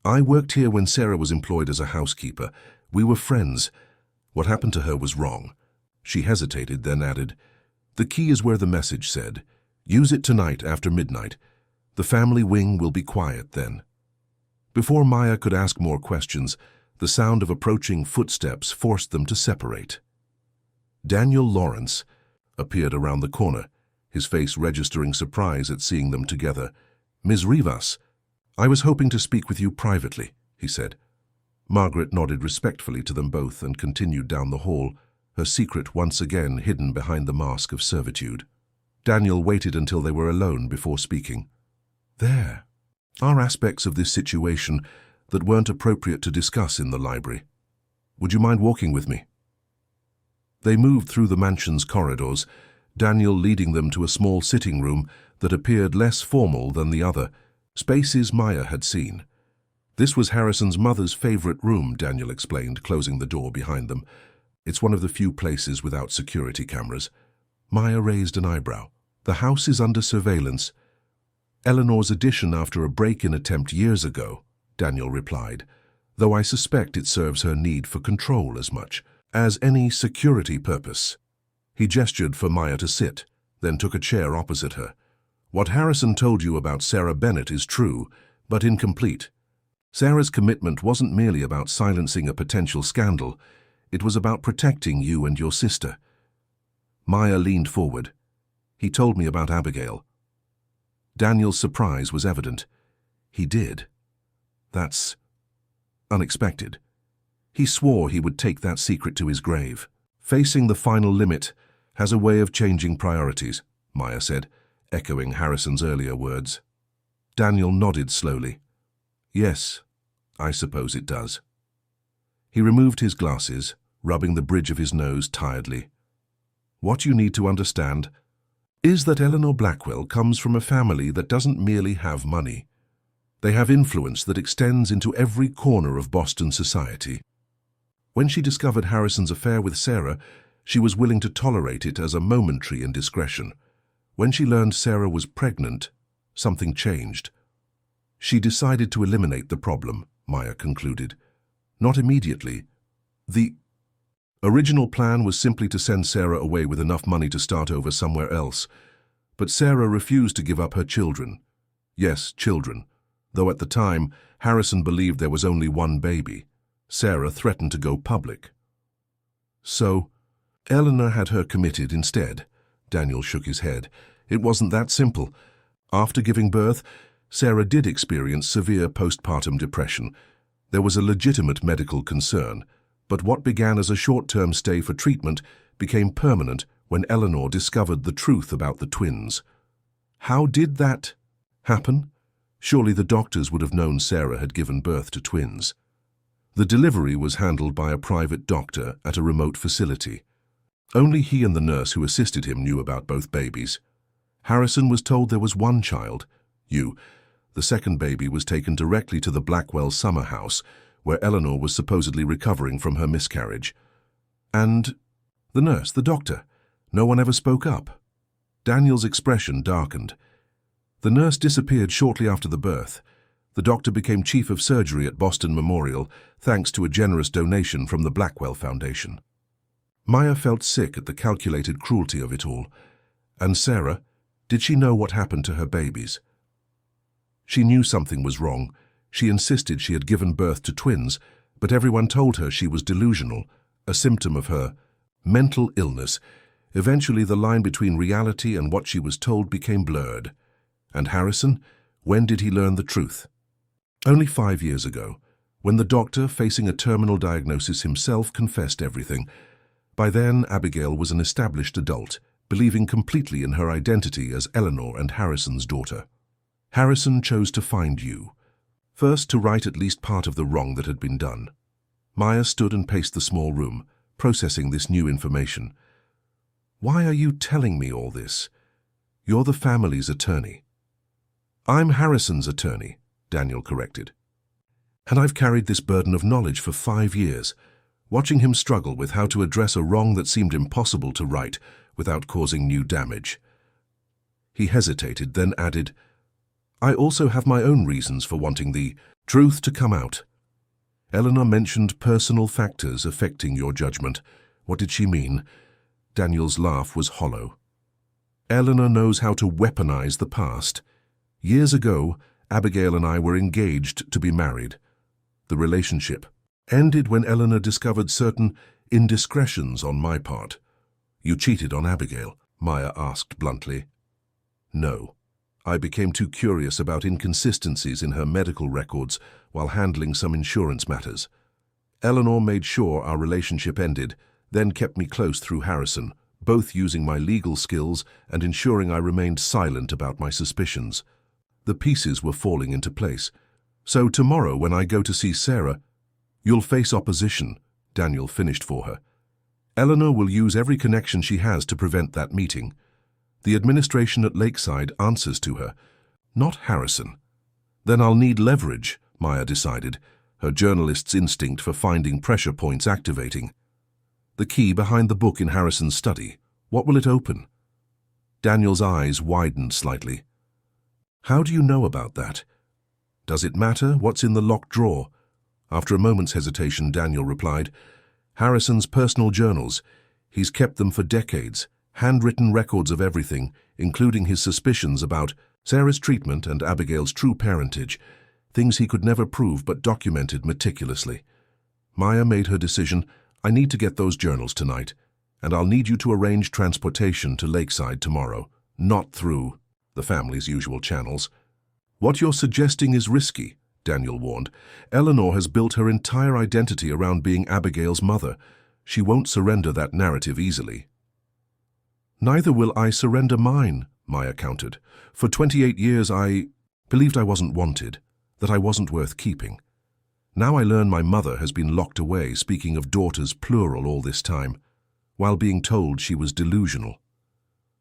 I worked here when Sarah was employed as a housekeeper. We were friends. What happened to her was wrong. She hesitated, then added, The key is where the message said. Use it tonight after midnight. The family wing will be quiet then. Before Maya could ask more questions, the sound of approaching footsteps forced them to separate. Daniel Lawrence appeared around the corner, his face registering surprise at seeing them together. Ms. Rivas, I was hoping to speak with you privately, he said. Margaret nodded respectfully to them both and continued down the hall, her secret once again hidden behind the mask of servitude. Daniel waited until they were alone before speaking. There are aspects of this situation that weren't appropriate to discuss in the library. Would you mind walking with me? They moved through the mansion's corridors, Daniel leading them to a small sitting room that appeared less formal than the other, spaces Maya had seen. This was Harrison's mother's favorite room, Daniel explained, closing the door behind them. It's one of the few places without security cameras. Maya raised an eyebrow. The house is under surveillance. Eleanor's addition after a break-in attempt years ago, Daniel replied, though I suspect it serves her need for control as much as any security purpose. He gestured for Maya to sit, then took a chair opposite her. What Harrison told you about Sarah Bennett is true, but incomplete. Sarah's commitment wasn't merely about silencing a potential scandal. It was about protecting you and your sister. Maya leaned forward. He told me about Abigail. Daniel's surprise was evident. He did. That's unexpected. He swore he would take that secret to his grave. Facing the final limit has a way of changing priorities, Maya said, echoing Harrison's earlier words. Daniel nodded slowly. Yes, I suppose it does. He removed his glasses, rubbing the bridge of his nose tiredly. What you need to understand, is that Eleanor Blackwell comes from a family that doesn't merely have money. They have influence that extends into every corner of Boston society. When she discovered Harrison's affair with Sarah, she was willing to tolerate it as a momentary indiscretion. When she learned Sarah was pregnant, something changed. She decided to eliminate the problem, Maya concluded. Not immediately. The original plan was simply to send Sarah away with enough money to start over somewhere else. But Sarah refused to give up her children. Yes, children. Though at the time, Harrison believed there was only one baby. Sarah threatened to go public. So, Eleanor had her committed instead. Daniel shook his head. It wasn't that simple. After giving birth, Sarah did experience severe postpartum depression. There was a legitimate medical concern, but what began as a short-term stay for treatment became permanent when Eleanor discovered the truth about the twins. How did that happen? Surely the doctors would have known Sarah had given birth to twins. The delivery was handled by a private doctor at a remote facility. Only he and the nurse who assisted him knew about both babies. Harrison was told there was one child, you. The second baby was taken directly to the Blackwell summer house, where Eleanor was supposedly recovering from her miscarriage. And the nurse, the doctor, no one ever spoke up. Daniel's expression darkened. The nurse disappeared shortly after the birth. The doctor became chief of surgery at Boston Memorial, thanks to a generous donation from the Blackwell Foundation. Maya felt sick at the calculated cruelty of it all. And Sarah, did she know what happened to her babies? She knew something was wrong. She insisted she had given birth to twins, but everyone told her she was delusional, a symptom of her mental illness. Eventually, the line between reality and what she was told became blurred. And Harrison, when did he learn the truth? Only 5 years ago, when the doctor, facing a terminal diagnosis himself, confessed everything. By then, Abigail was an established adult, believing completely in her identity as Eleanor and Harrison's daughter. Harrison chose to find you. First, to right at least part of the wrong that had been done. Maya stood and paced the small room, processing this new information. Why are you telling me all this? You're the family's attorney. I'm Harrison's attorney, Daniel corrected. And I've carried this burden of knowledge for 5 years, watching him struggle with how to address a wrong that seemed impossible to right without causing new damage. He hesitated, then added, I also have my own reasons for wanting the truth to come out. Eleanor mentioned personal factors affecting your judgment. What did she mean? Daniel's laugh was hollow. Eleanor knows how to weaponize the past. Years ago, Abigail and I were engaged to be married. The relationship ended when Eleanor discovered certain indiscretions on my part. You cheated on Abigail, Maya asked bluntly. No. I became too curious about inconsistencies in her medical records while handling some insurance matters. Eleanor made sure our relationship ended, then kept me close through Harrison, both using my legal skills and ensuring I remained silent about my suspicions. The pieces were falling into place. So tomorrow when I go to see Sarah, you'll face opposition, Daniel finished for her. Eleanor will use every connection she has to prevent that meeting. The administration at Lakeside answers to her, not Harrison. Then I'll need leverage, Maya decided, her journalist's instinct for finding pressure points activating. The key behind the book in Harrison's study, what will it open? Daniel's eyes widened slightly. How do you know about that? Does it matter what's in the locked drawer? After a moment's hesitation, Daniel replied, Harrison's personal journals. He's kept them for decades, handwritten records of everything, including his suspicions about Sarah's treatment and Abigail's true parentage, things he could never prove but documented meticulously. Maya made her decision. I need to get those journals tonight, and I'll need you to arrange transportation to Lakeside tomorrow, not through the family's usual channels. What you're suggesting is risky, Daniel warned. Eleanor has built her entire identity around being Abigail's mother. She won't surrender that narrative easily. Neither will I surrender mine, Maya countered. For 28 years I believed I wasn't wanted, that I wasn't worth keeping. Now I learn my mother has been locked away, speaking of daughters plural all this time, while being told she was delusional.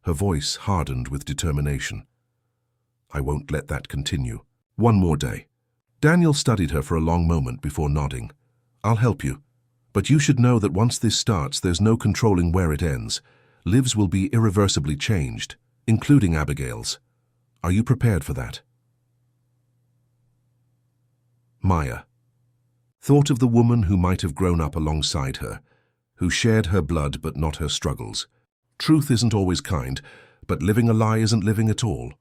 Her voice hardened with determination. I won't let that continue. One more day. Daniel studied her for a long moment before nodding. I'll help you. But you should know that once this starts, there's no controlling where it ends. Lives will be irreversibly changed, including Abigail's. Are you prepared for that? Maya. Thought of the woman who might have grown up alongside her, who shared her blood but not her struggles. Truth isn't always kind, but living a lie isn't living at all.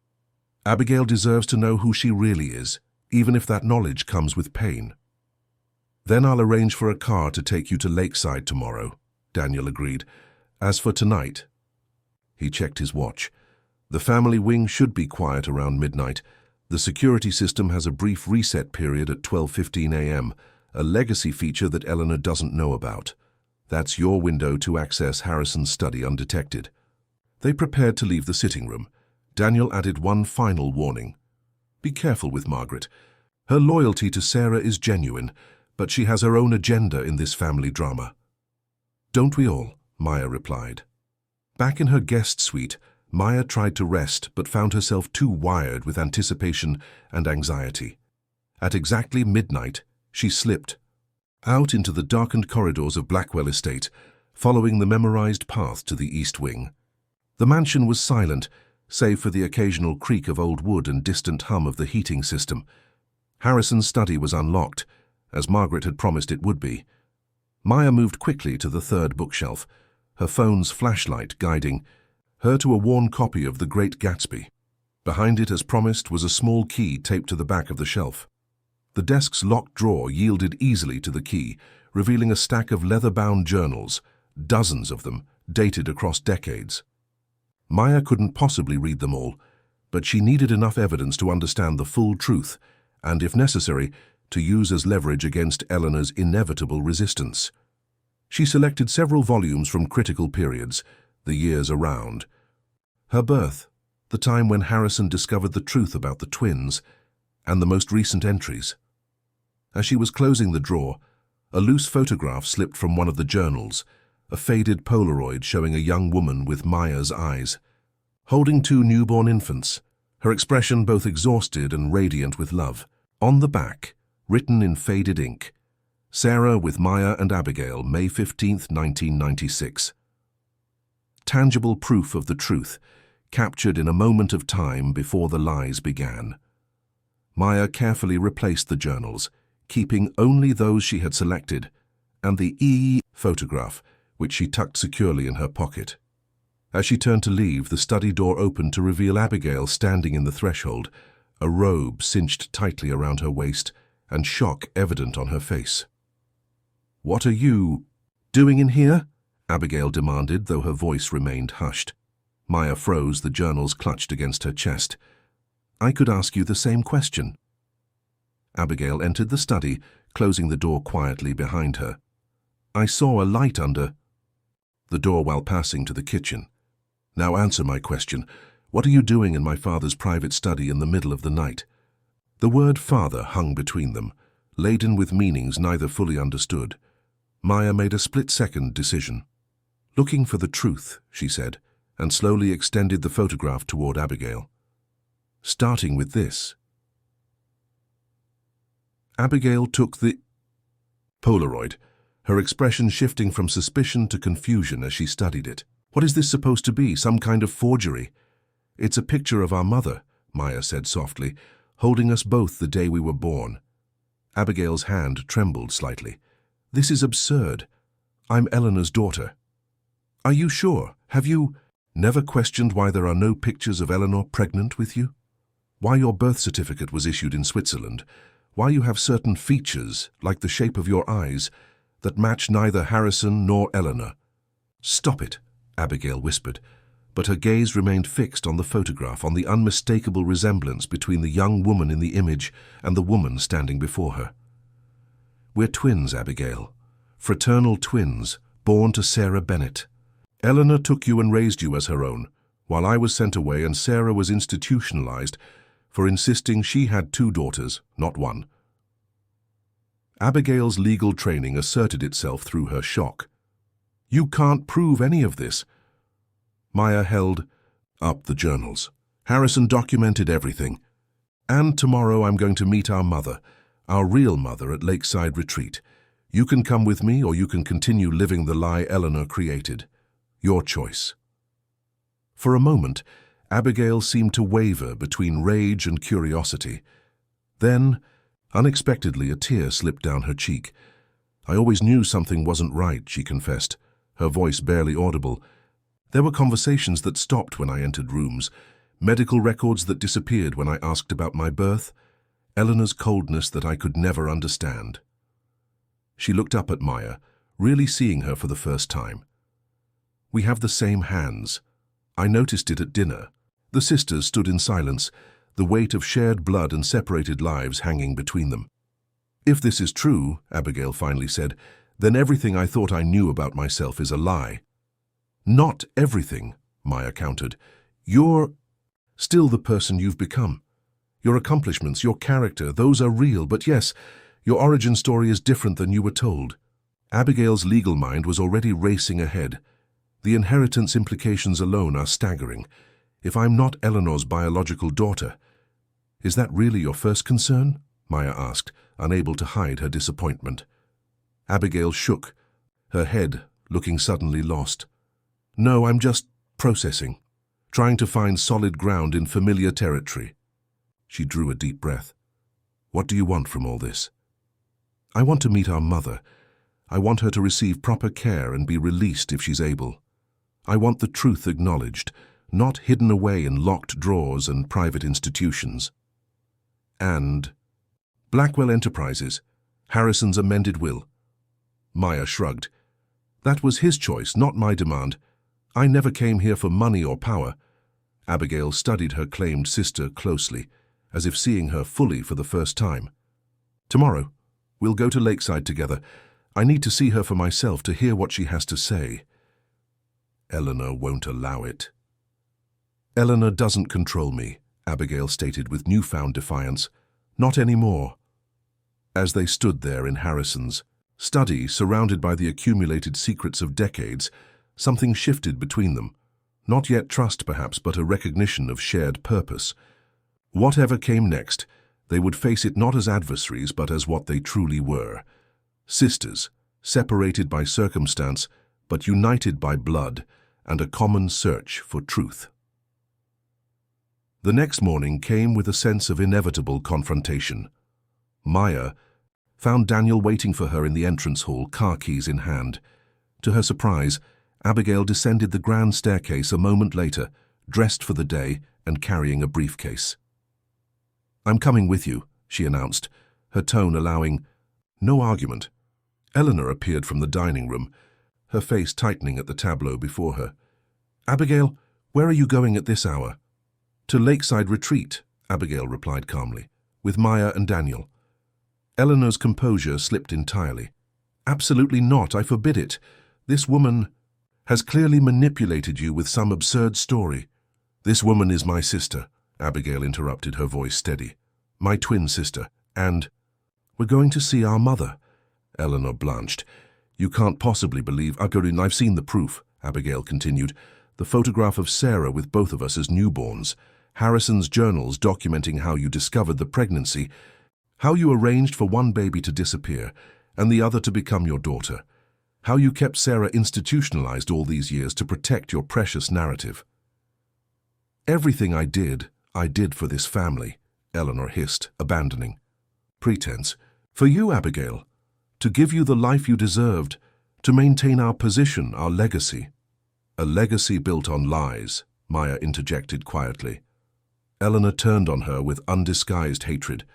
Abigail deserves to know who she really is, even if that knowledge comes with pain. Then I'll arrange for a car to take you to Lakeside tomorrow, Daniel agreed. As for tonight, he checked his watch. The family wing should be quiet around midnight. The security system has a brief reset period at 12:15 a.m., a legacy feature that Eleanor doesn't know about. That's your window to access Harrison's study undetected. They prepared to leave the sitting room. Daniel added one final warning. Be careful with Margaret. Her loyalty to Sarah is genuine, but she has her own agenda in this family drama. Don't we all? Maya replied. Back in her guest suite, Maya tried to rest but found herself too wired with anticipation and anxiety. At exactly midnight, she slipped out into the darkened corridors of Blackwell Estate, following the memorized path to the East Wing. The mansion was silent, save for the occasional creak of old wood and distant hum of the heating system. Harrison's study was unlocked, as Margaret had promised it would be. Maya moved quickly to the third bookshelf, her phone's flashlight guiding her to a worn copy of The Great Gatsby. Behind it, as promised, was a small key taped to the back of the shelf. The desk's locked drawer yielded easily to the key, revealing a stack of leather-bound journals, dozens of them, dated across decades. Maya couldn't possibly read them all, but she needed enough evidence to understand the full truth, and, if necessary, to use as leverage against Eleanor's inevitable resistance. She selected several volumes from critical periods, the years around. Her birth, the time when Harrison discovered the truth about the twins, and the most recent entries. As she was closing the drawer, a loose photograph slipped from one of the journals, a faded Polaroid showing a young woman with Maya's eyes, holding two newborn infants, her expression both exhausted and radiant with love. On the back, written in faded ink, Sarah with Maya and Abigail, May 15, 1996. Tangible proof of the truth, captured in a moment of time before the lies began. Maya carefully replaced the journals, keeping only those she had selected, and the photograph, which she tucked securely in her pocket. As she turned to leave, the study door opened to reveal Abigail standing in the threshold, a robe cinched tightly around her waist, and shock evident on her face. "What are you doing in here?" Abigail demanded, though her voice remained hushed. Maya froze, the journals clutched against her chest. "I could ask you the same question." Abigail entered the study, closing the door quietly behind her. "I saw a light under the door while passing to the kitchen. Now answer my question. What are you doing in my father's private study in the middle of the night?" The word father hung between them, laden with meanings neither fully understood. Maya made a split-second decision. "Looking for the truth," she said, and slowly extended the photograph toward Abigail. "Starting with this." Abigail took the Polaroid, her expression shifting from suspicion to confusion as she studied it. "What is this supposed to be, some kind of forgery?" "It's a picture of our mother," Maya said softly, "holding us both the day we were born." Abigail's hand trembled slightly. "This is absurd. I'm Eleanor's daughter." "Are you sure? Have you never questioned why there are no pictures of Eleanor pregnant with you? Why your birth certificate was issued in Switzerland? Why you have certain features, like the shape of your eyes, that match neither Harrison nor Eleanor?" "Stop it," Abigail whispered, but her gaze remained fixed on the photograph, on the unmistakable resemblance between the young woman in the image and the woman standing before her. "We're twins, Abigail. Fraternal twins, born to Sarah Bennett. Eleanor took you and raised you as her own, while I was sent away and Sarah was institutionalized for insisting she had two daughters, not one." Abigail's legal training asserted itself through her shock. "You can't prove any of this." Maya held Up the journals. Harrison documented everything. And tomorrow I'm going to meet our mother, our real mother at Lakeside Retreat. You can come with me or you can continue living the lie Eleanor created. Your choice. For a moment, Abigail seemed to waver between rage and curiosity. Then, unexpectedly, a tear slipped down her cheek. I always knew something wasn't right, she confessed, her voice barely audible. There were conversations that stopped when I entered rooms, medical records that disappeared when I asked about my birth, Eleanor's coldness that I could never understand. She looked up at Maya, really seeing her for the first time. We have the same hands. I noticed it at dinner. The sisters stood in silence, the weight of shared blood and separated lives hanging between them. If this is true, Abigail finally said, then everything I thought I knew about myself is a lie. Not everything, Maya countered. You're still the person you've become. Your accomplishments, your character, those are real, but yes, your origin story is different than you were told. Abigail's legal mind was already racing ahead. The inheritance implications alone are staggering. If I'm not Eleanor's biological daughter, is that really your first concern? Maya asked, unable to hide her disappointment. Abigail shook, her head looking suddenly lost. No, I'm just processing, trying to find solid ground in familiar territory. She drew a deep breath. What do you want from all this? I want to meet our mother. I want her to receive proper care and be released if she's able. I want the truth acknowledged, not hidden away in locked drawers and private institutions. And Blackwell Enterprises, Harrison's amended will. Maya shrugged. That was his choice, not my demand. I never came here for money or power. Abigail studied her claimed sister closely, as if seeing her fully for the first time. Tomorrow, we'll go to Lakeside together. I need to see her for myself to hear what she has to say. Eleanor won't allow it. Eleanor doesn't control me, Abigail stated with newfound defiance. Not anymore. As they stood there in Harrison's study, surrounded by the accumulated secrets of decades, something shifted between them. Not yet trust, perhaps, but a recognition of shared purpose. Whatever came next, they would face it not as adversaries, but as what they truly were. Sisters, separated by circumstance, but united by blood and a common search for truth. The next morning came with a sense of inevitable confrontation. Maya found Daniel waiting for her in the entrance hall, car keys in hand. To her surprise, Abigail descended the grand staircase a moment later, dressed for the day and carrying a briefcase. I'm coming with you, she announced, her tone allowing no argument. Eleanor appeared from the dining room, her face tightening at the tableau before her. Abigail, where are you going at this hour? To Lakeside Retreat, Abigail replied calmly, with Maya and Daniel. Eleanor's composure slipped entirely. Absolutely not, I forbid it. This woman has clearly manipulated you with some absurd story. This woman is my sister, Abigail interrupted, her voice steady. My twin sister, and we're going to see our mother. Eleanor blanched. You can't possibly believe I've seen the proof, Abigail continued. The photograph of Sarah with both of us as newborns, Harrison's journals documenting how you discovered the pregnancy, how you arranged for one baby to disappear and the other to become your daughter, how you kept Sarah institutionalized all these years to protect your precious narrative. Everything I did for this family, Eleanor hissed, abandoning pretense. For you, Abigail, to give you the life you deserved, to maintain our position, our legacy. A legacy built on lies, Maya interjected quietly. Eleanor turned on her with undisguised hatred.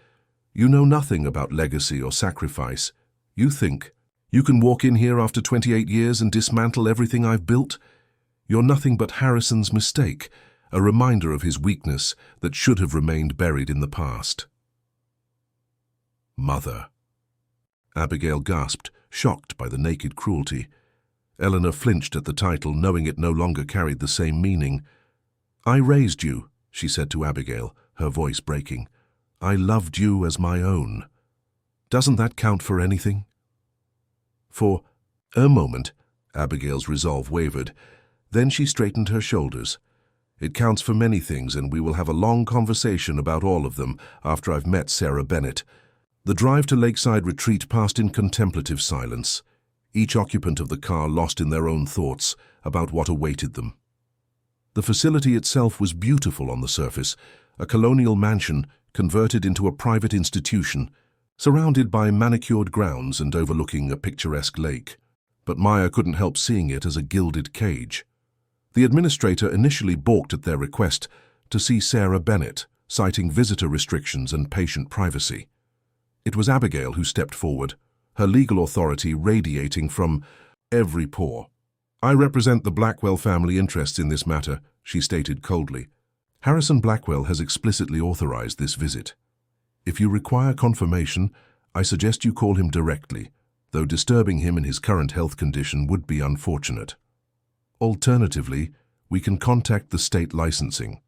You know nothing about legacy or sacrifice. You think you can walk in here after 28 years and dismantle everything I've built? You're nothing but Harrison's mistake, a reminder of his weakness that should have remained buried in the past. Mother. Abigail gasped, shocked by the naked cruelty. Eleanor flinched at the title, knowing it no longer carried the same meaning. I raised you, she said to Abigail, her voice breaking. I loved you as my own. Doesn't that count for anything? For a moment, Abigail's resolve wavered. Then she straightened her shoulders. It counts for many things, and we will have a long conversation about all of them after I've met Sarah Bennett. The drive to Lakeside Retreat passed in contemplative silence, each occupant of the car lost in their own thoughts about what awaited them. The facility itself was beautiful on the surface, a colonial mansion converted into a private institution, surrounded by manicured grounds and overlooking a picturesque lake. But Maya couldn't help seeing it as a gilded cage. The administrator initially balked at their request to see Sarah Bennett, citing visitor restrictions and patient privacy. It was Abigail who stepped forward, her legal authority radiating from every pore. "I represent the Blackwell family interests in this matter," she stated coldly. "Harrison Blackwell has explicitly authorized this visit. If you require confirmation, I suggest you call him directly, though disturbing him in his current health condition would be unfortunate. Alternatively, we can contact the state licensing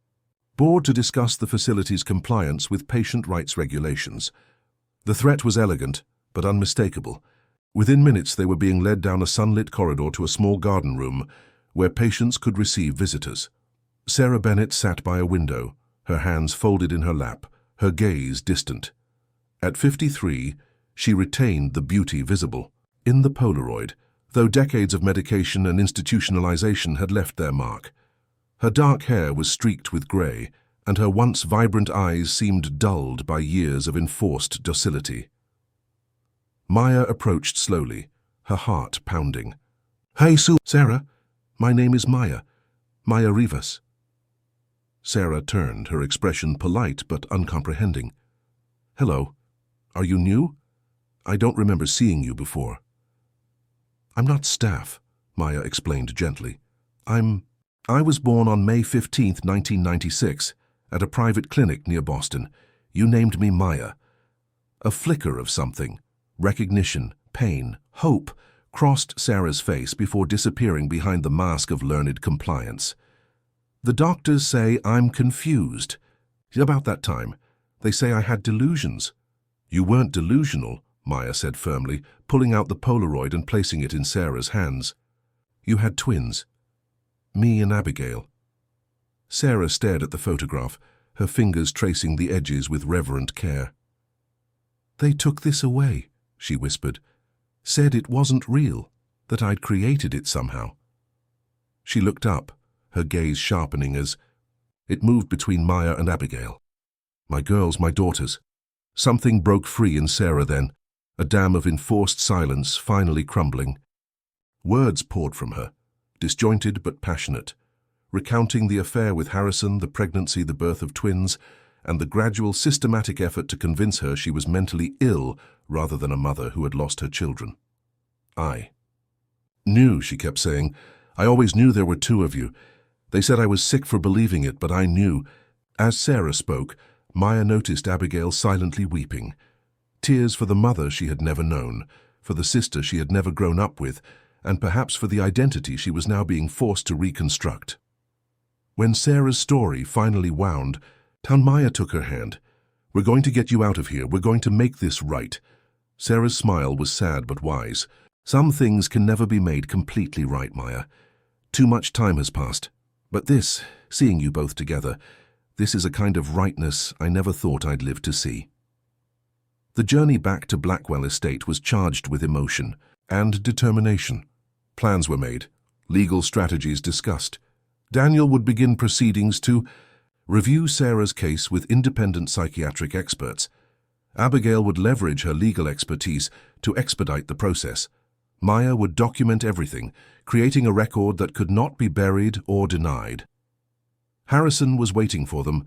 board to discuss the facility's compliance with patient rights regulations." The threat was elegant, but unmistakable. Within minutes, they were being led down a sunlit corridor to a small garden room where patients could receive visitors. Sarah Bennett sat by a window, her hands folded in her lap, her gaze distant. At 53, she retained the beauty visible in the Polaroid, though decades of medication and institutionalization had left their mark. Her dark hair was streaked with gray, and her once vibrant eyes seemed dulled by years of enforced docility. Maya approached slowly, her heart pounding. "Hey, Sarah, my name is Maya Rivas." Sarah turned, her expression polite but uncomprehending. "Hello. Are you new? I don't remember seeing you before." "I'm not staff," Maya explained gently. I was born on May 15th, 1996, at a private clinic near Boston. You named me Maya." A flicker of something, recognition, pain, hope, crossed Sarah's face before disappearing behind the mask of learned compliance. "The doctors say I'm confused. About that time, they say I had delusions." "You weren't delusional," Maya said firmly, pulling out the Polaroid and placing it in Sarah's hands. "You had twins. Me and Abigail." Sarah stared at the photograph, her fingers tracing the edges with reverent care. "They took this away," she whispered. "Said it wasn't real, that I'd created it somehow." She looked up, her gaze sharpening as it moved between Maya and Abigail. "My girls, my daughters." Something broke free in Sarah then, a dam of enforced silence finally crumbling. Words poured from her, disjointed but passionate, recounting the affair with Harrison, the pregnancy, the birth of twins, and the gradual systematic effort to convince her she was mentally ill rather than a mother who had lost her children. "I knew," she kept saying. "I always knew there were two of you. They said I was sick for believing it, but I knew." As Sarah spoke, Maya noticed Abigail silently weeping. Tears for the mother she had never known, for the sister she had never grown up with, and perhaps for the identity she was now being forced to reconstruct. When Sarah's story finally wound, Maya took her hand. "We're going to get you out of here. We're going to make this right." Sarah's smile was sad but wise. "Some things can never be made completely right, Maya. Too much time has passed. But this, seeing you both together, this is a kind of rightness I never thought I'd live to see." The journey back to Blackwell Estate was charged with emotion and determination. Plans were made, legal strategies discussed. Daniel would begin proceedings to review Sarah's case with independent psychiatric experts. Abigail would leverage her legal expertise to expedite the process. Maya would document everything, creating a record that could not be buried or denied. Harrison was waiting for them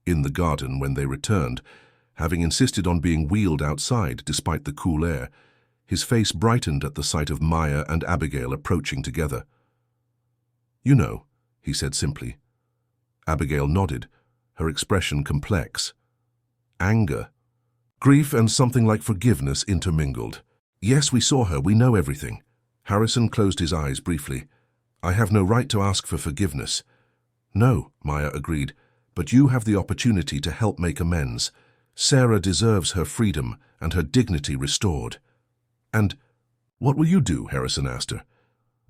in the garden when they returned, having insisted on being wheeled outside despite the cool air. His face brightened at the sight of Maya and Abigail approaching together. "You know," he said simply. Abigail nodded, her expression complex. Anger, grief, and something like forgiveness intermingled. "Yes, we saw her. We know everything." Harrison closed his eyes briefly. "I have no right to ask for forgiveness." "No," Maya agreed, "but you have the opportunity to help make amends. Sarah deserves her freedom and her dignity restored." "And what will you do?" Harrison asked her.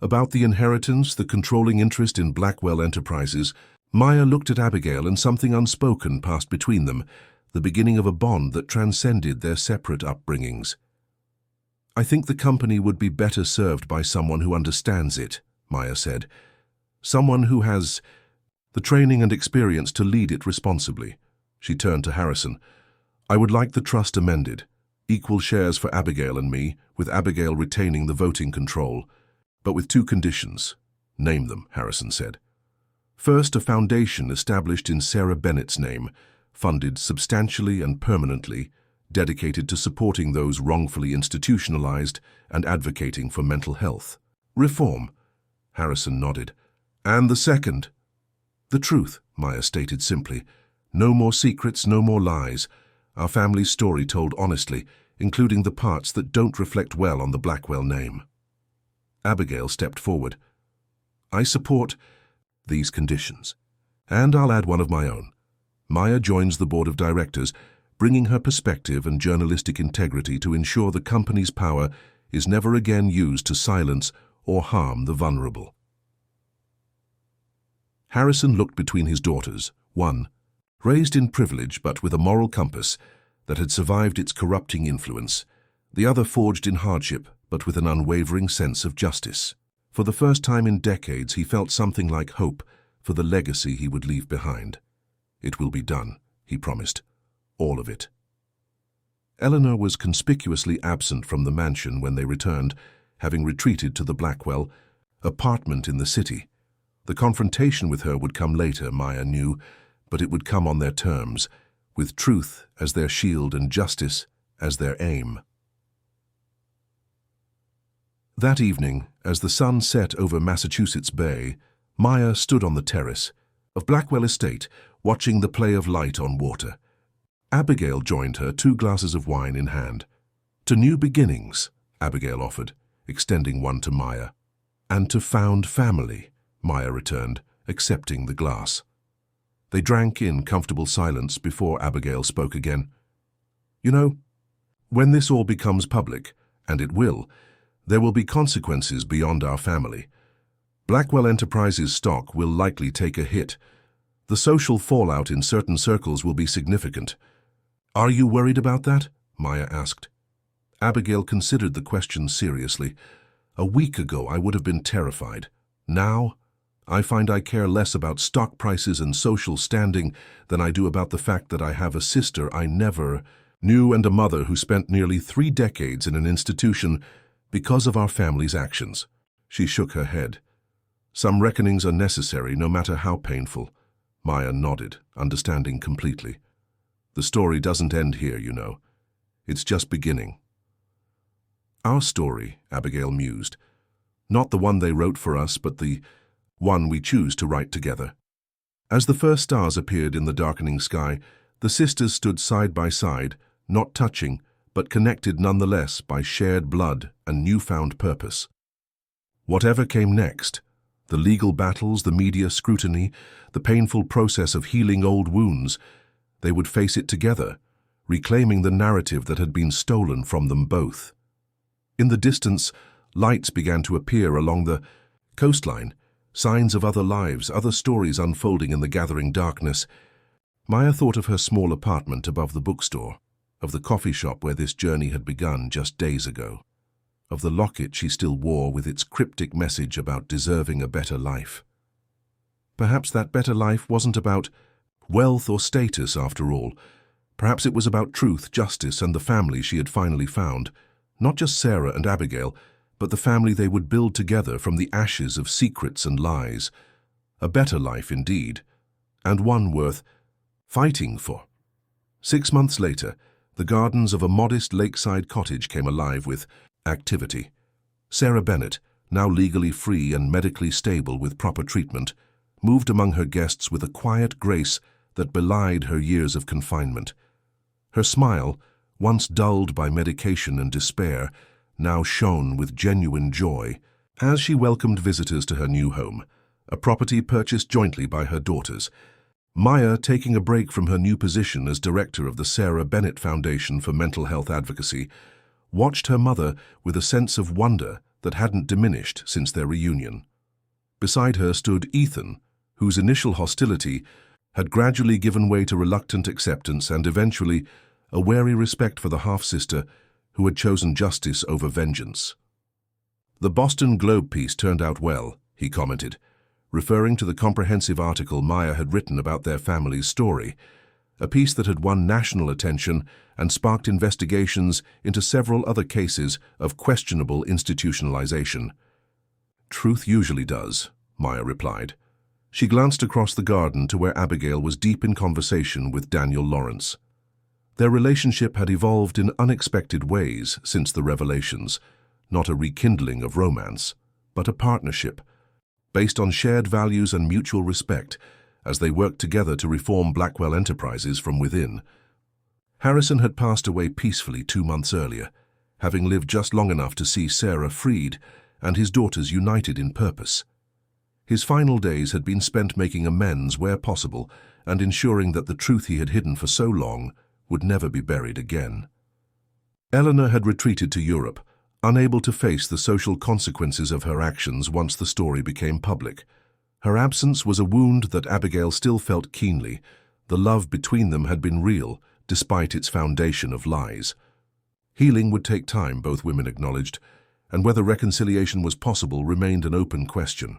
"About the inheritance, the controlling interest in Blackwell Enterprises," Maya looked at Abigail and something unspoken passed between them, the beginning of a bond that transcended their separate upbringings. "I think the company would be better served by someone who understands it," Maya said. "Someone who has the training and experience to lead it responsibly." She turned to Harrison. "I would like the trust amended. Equal shares for Abigail and me, with Abigail retaining the voting control, but with two conditions." "Name them," Harrison said. "First, a foundation established in Sarah Bennett's name, funded substantially and permanently, dedicated to supporting those wrongfully institutionalized and advocating for mental health reform." Harrison nodded. "And the second?" "The truth," Maya stated simply. "No more secrets, no more lies. Our family's story told honestly, including the parts that don't reflect well on the Blackwell name." Abigail stepped forward. "I support these conditions, and I'll add one of my own." Maya joins the board of directors, bringing her perspective and journalistic integrity to ensure the company's power is never again used to silence or harm the vulnerable. Harrison looked between his daughters, one, raised in privilege but with a moral compass that had survived its corrupting influence, the other forged in hardship but with an unwavering sense of justice. For the first time in decades, he felt something like hope for the legacy he would leave behind. "It will be done," he promised. "All of it." Eleanor was conspicuously absent from the mansion when they returned, having retreated to the Blackwell apartment in the city. The confrontation with her would come later, Maya knew, but it would come on their terms, with truth as their shield and justice as their aim. That evening, as the sun set over Massachusetts Bay, Maya stood on the terrace of Blackwell Estate, watching the play of light on water. Abigail joined her, 2 glasses of wine in hand. "To new beginnings," Abigail offered, extending one to Maya. "And to found family," Maya returned, accepting the glass. They drank in comfortable silence before Abigail spoke again. "You know, when this all becomes public, and it will, there will be consequences beyond our family. Blackwell Enterprises stock will likely take a hit. The social fallout in certain circles will be significant." "Are you worried about that?" Maya asked. Abigail considered the question seriously. "A week ago I would have been terrified. Now, I find I care less about stock prices and social standing than I do about the fact that I have a sister I never knew and a mother who spent nearly 3 decades in an institution because of our family's actions." She shook her head. "Some reckonings are necessary, no matter how painful." Maya nodded, understanding completely. "The story doesn't end here, you know. It's just beginning." "Our story," Abigail mused. "Not the one they wrote for us, but the one we choose to write together." As the first stars appeared in the darkening sky, the sisters stood side by side, not touching, but connected nonetheless by shared blood and newfound purpose. Whatever came next, the legal battles, the media scrutiny, the painful process of healing old wounds, they would face it together, reclaiming the narrative that had been stolen from them both. In the distance, lights began to appear along the coastline, signs of other lives, other stories unfolding in the gathering darkness. Maya thought of her small apartment above the bookstore, of the coffee shop where this journey had begun just days ago, of the locket she still wore with its cryptic message about deserving a better life. Perhaps that better life wasn't about wealth or status after all. Perhaps it was about truth, justice, and the family she had finally found. Not just Sarah and Abigail, but the family they would build together from the ashes of secrets and lies. A better life indeed, and one worth fighting for. 6 months later, the gardens of a modest lakeside cottage came alive with activity. Sarah Bennett, now legally free and medically stable with proper treatment, moved among her guests with a quiet grace that belied her years of confinement. Her smile, once dulled by medication and despair, now shone with genuine joy as she welcomed visitors to her new home, a property purchased jointly by her daughters. Maya, taking a break from her new position as director of the Sarah Bennett Foundation for Mental Health Advocacy, watched her mother with a sense of wonder that hadn't diminished since their reunion. Beside her stood Ethan, whose initial hostility had gradually given way to reluctant acceptance and eventually a wary respect for the half-sister who had chosen justice over vengeance. "The Boston Globe piece turned out well," he commented, referring to the comprehensive article Maya had written about their family's story, a piece that had won national attention and sparked investigations into several other cases of questionable institutionalization. "Truth usually does," Maya replied. She glanced across the garden to where Abigail was deep in conversation with Daniel Lawrence. Their relationship had evolved in unexpected ways since the revelations, not a rekindling of romance, but a partnership, based on shared values and mutual respect as they worked together to reform Blackwell Enterprises from within. Harrison had passed away peacefully 2 months earlier, having lived just long enough to see Sarah freed and his daughters united in purpose. His final days had been spent making amends where possible and ensuring that the truth he had hidden for so long would never be buried again. Eleanor had retreated to Europe, unable to face the social consequences of her actions once the story became public. Her absence was a wound that Abigail still felt keenly. The love between them had been real, despite its foundation of lies. Healing would take time, both women acknowledged, and whether reconciliation was possible remained an open question.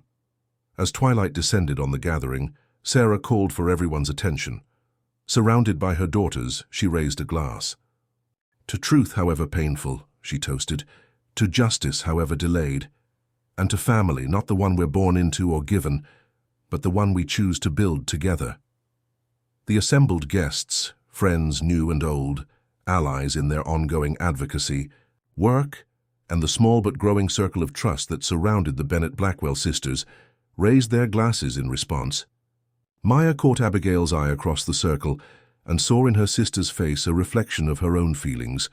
As twilight descended on the gathering, Sarah called for everyone's attention. Surrounded by her daughters, she raised a glass. "To truth, however painful," she toasted, "to justice, however delayed, and to family, not the one we're born into or given, but the one we choose to build together." The assembled guests, friends new and old, allies in their ongoing advocacy, work, and the small but growing circle of trust that surrounded the Bennett Blackwell sisters, raised their glasses in response. Maya caught Abigail's eye across the circle and saw in her sister's face a reflection of her own feelings: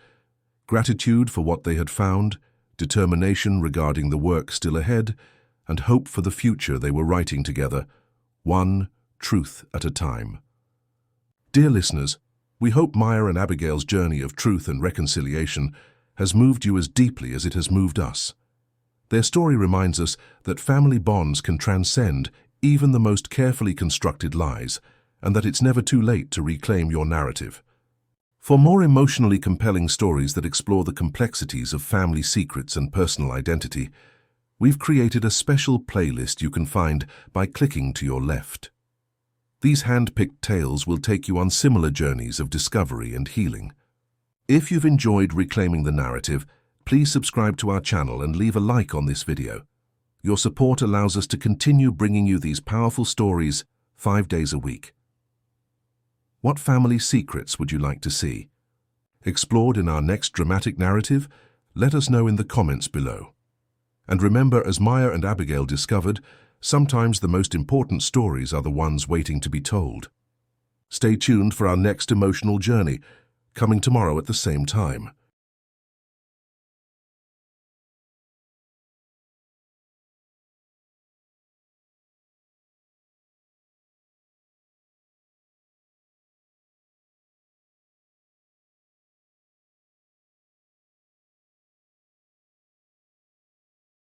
gratitude for what they had found, determination regarding the work still ahead, and hope for the future they were writing together, one truth at a time. Dear listeners, we hope Maya and Abigail's journey of truth and reconciliation has moved you as deeply as it has moved us. Their story reminds us that family bonds can transcend even the most carefully constructed lies, and that it's never too late to reclaim your narrative. For more emotionally compelling stories that explore the complexities of family secrets and personal identity, we've created a special playlist you can find by clicking to your left. These hand-picked tales will take you on similar journeys of discovery and healing. If you've enjoyed reclaiming the narrative, please subscribe to our channel and leave a like on this video. Your support allows us to continue bringing you these powerful stories 5 days a week. What family secrets would you like to see explored in our next dramatic narrative? Let us know in the comments below. And remember, as Maya and Abigail discovered, sometimes the most important stories are the ones waiting to be told. Stay tuned for our next emotional journey, coming tomorrow at the same time.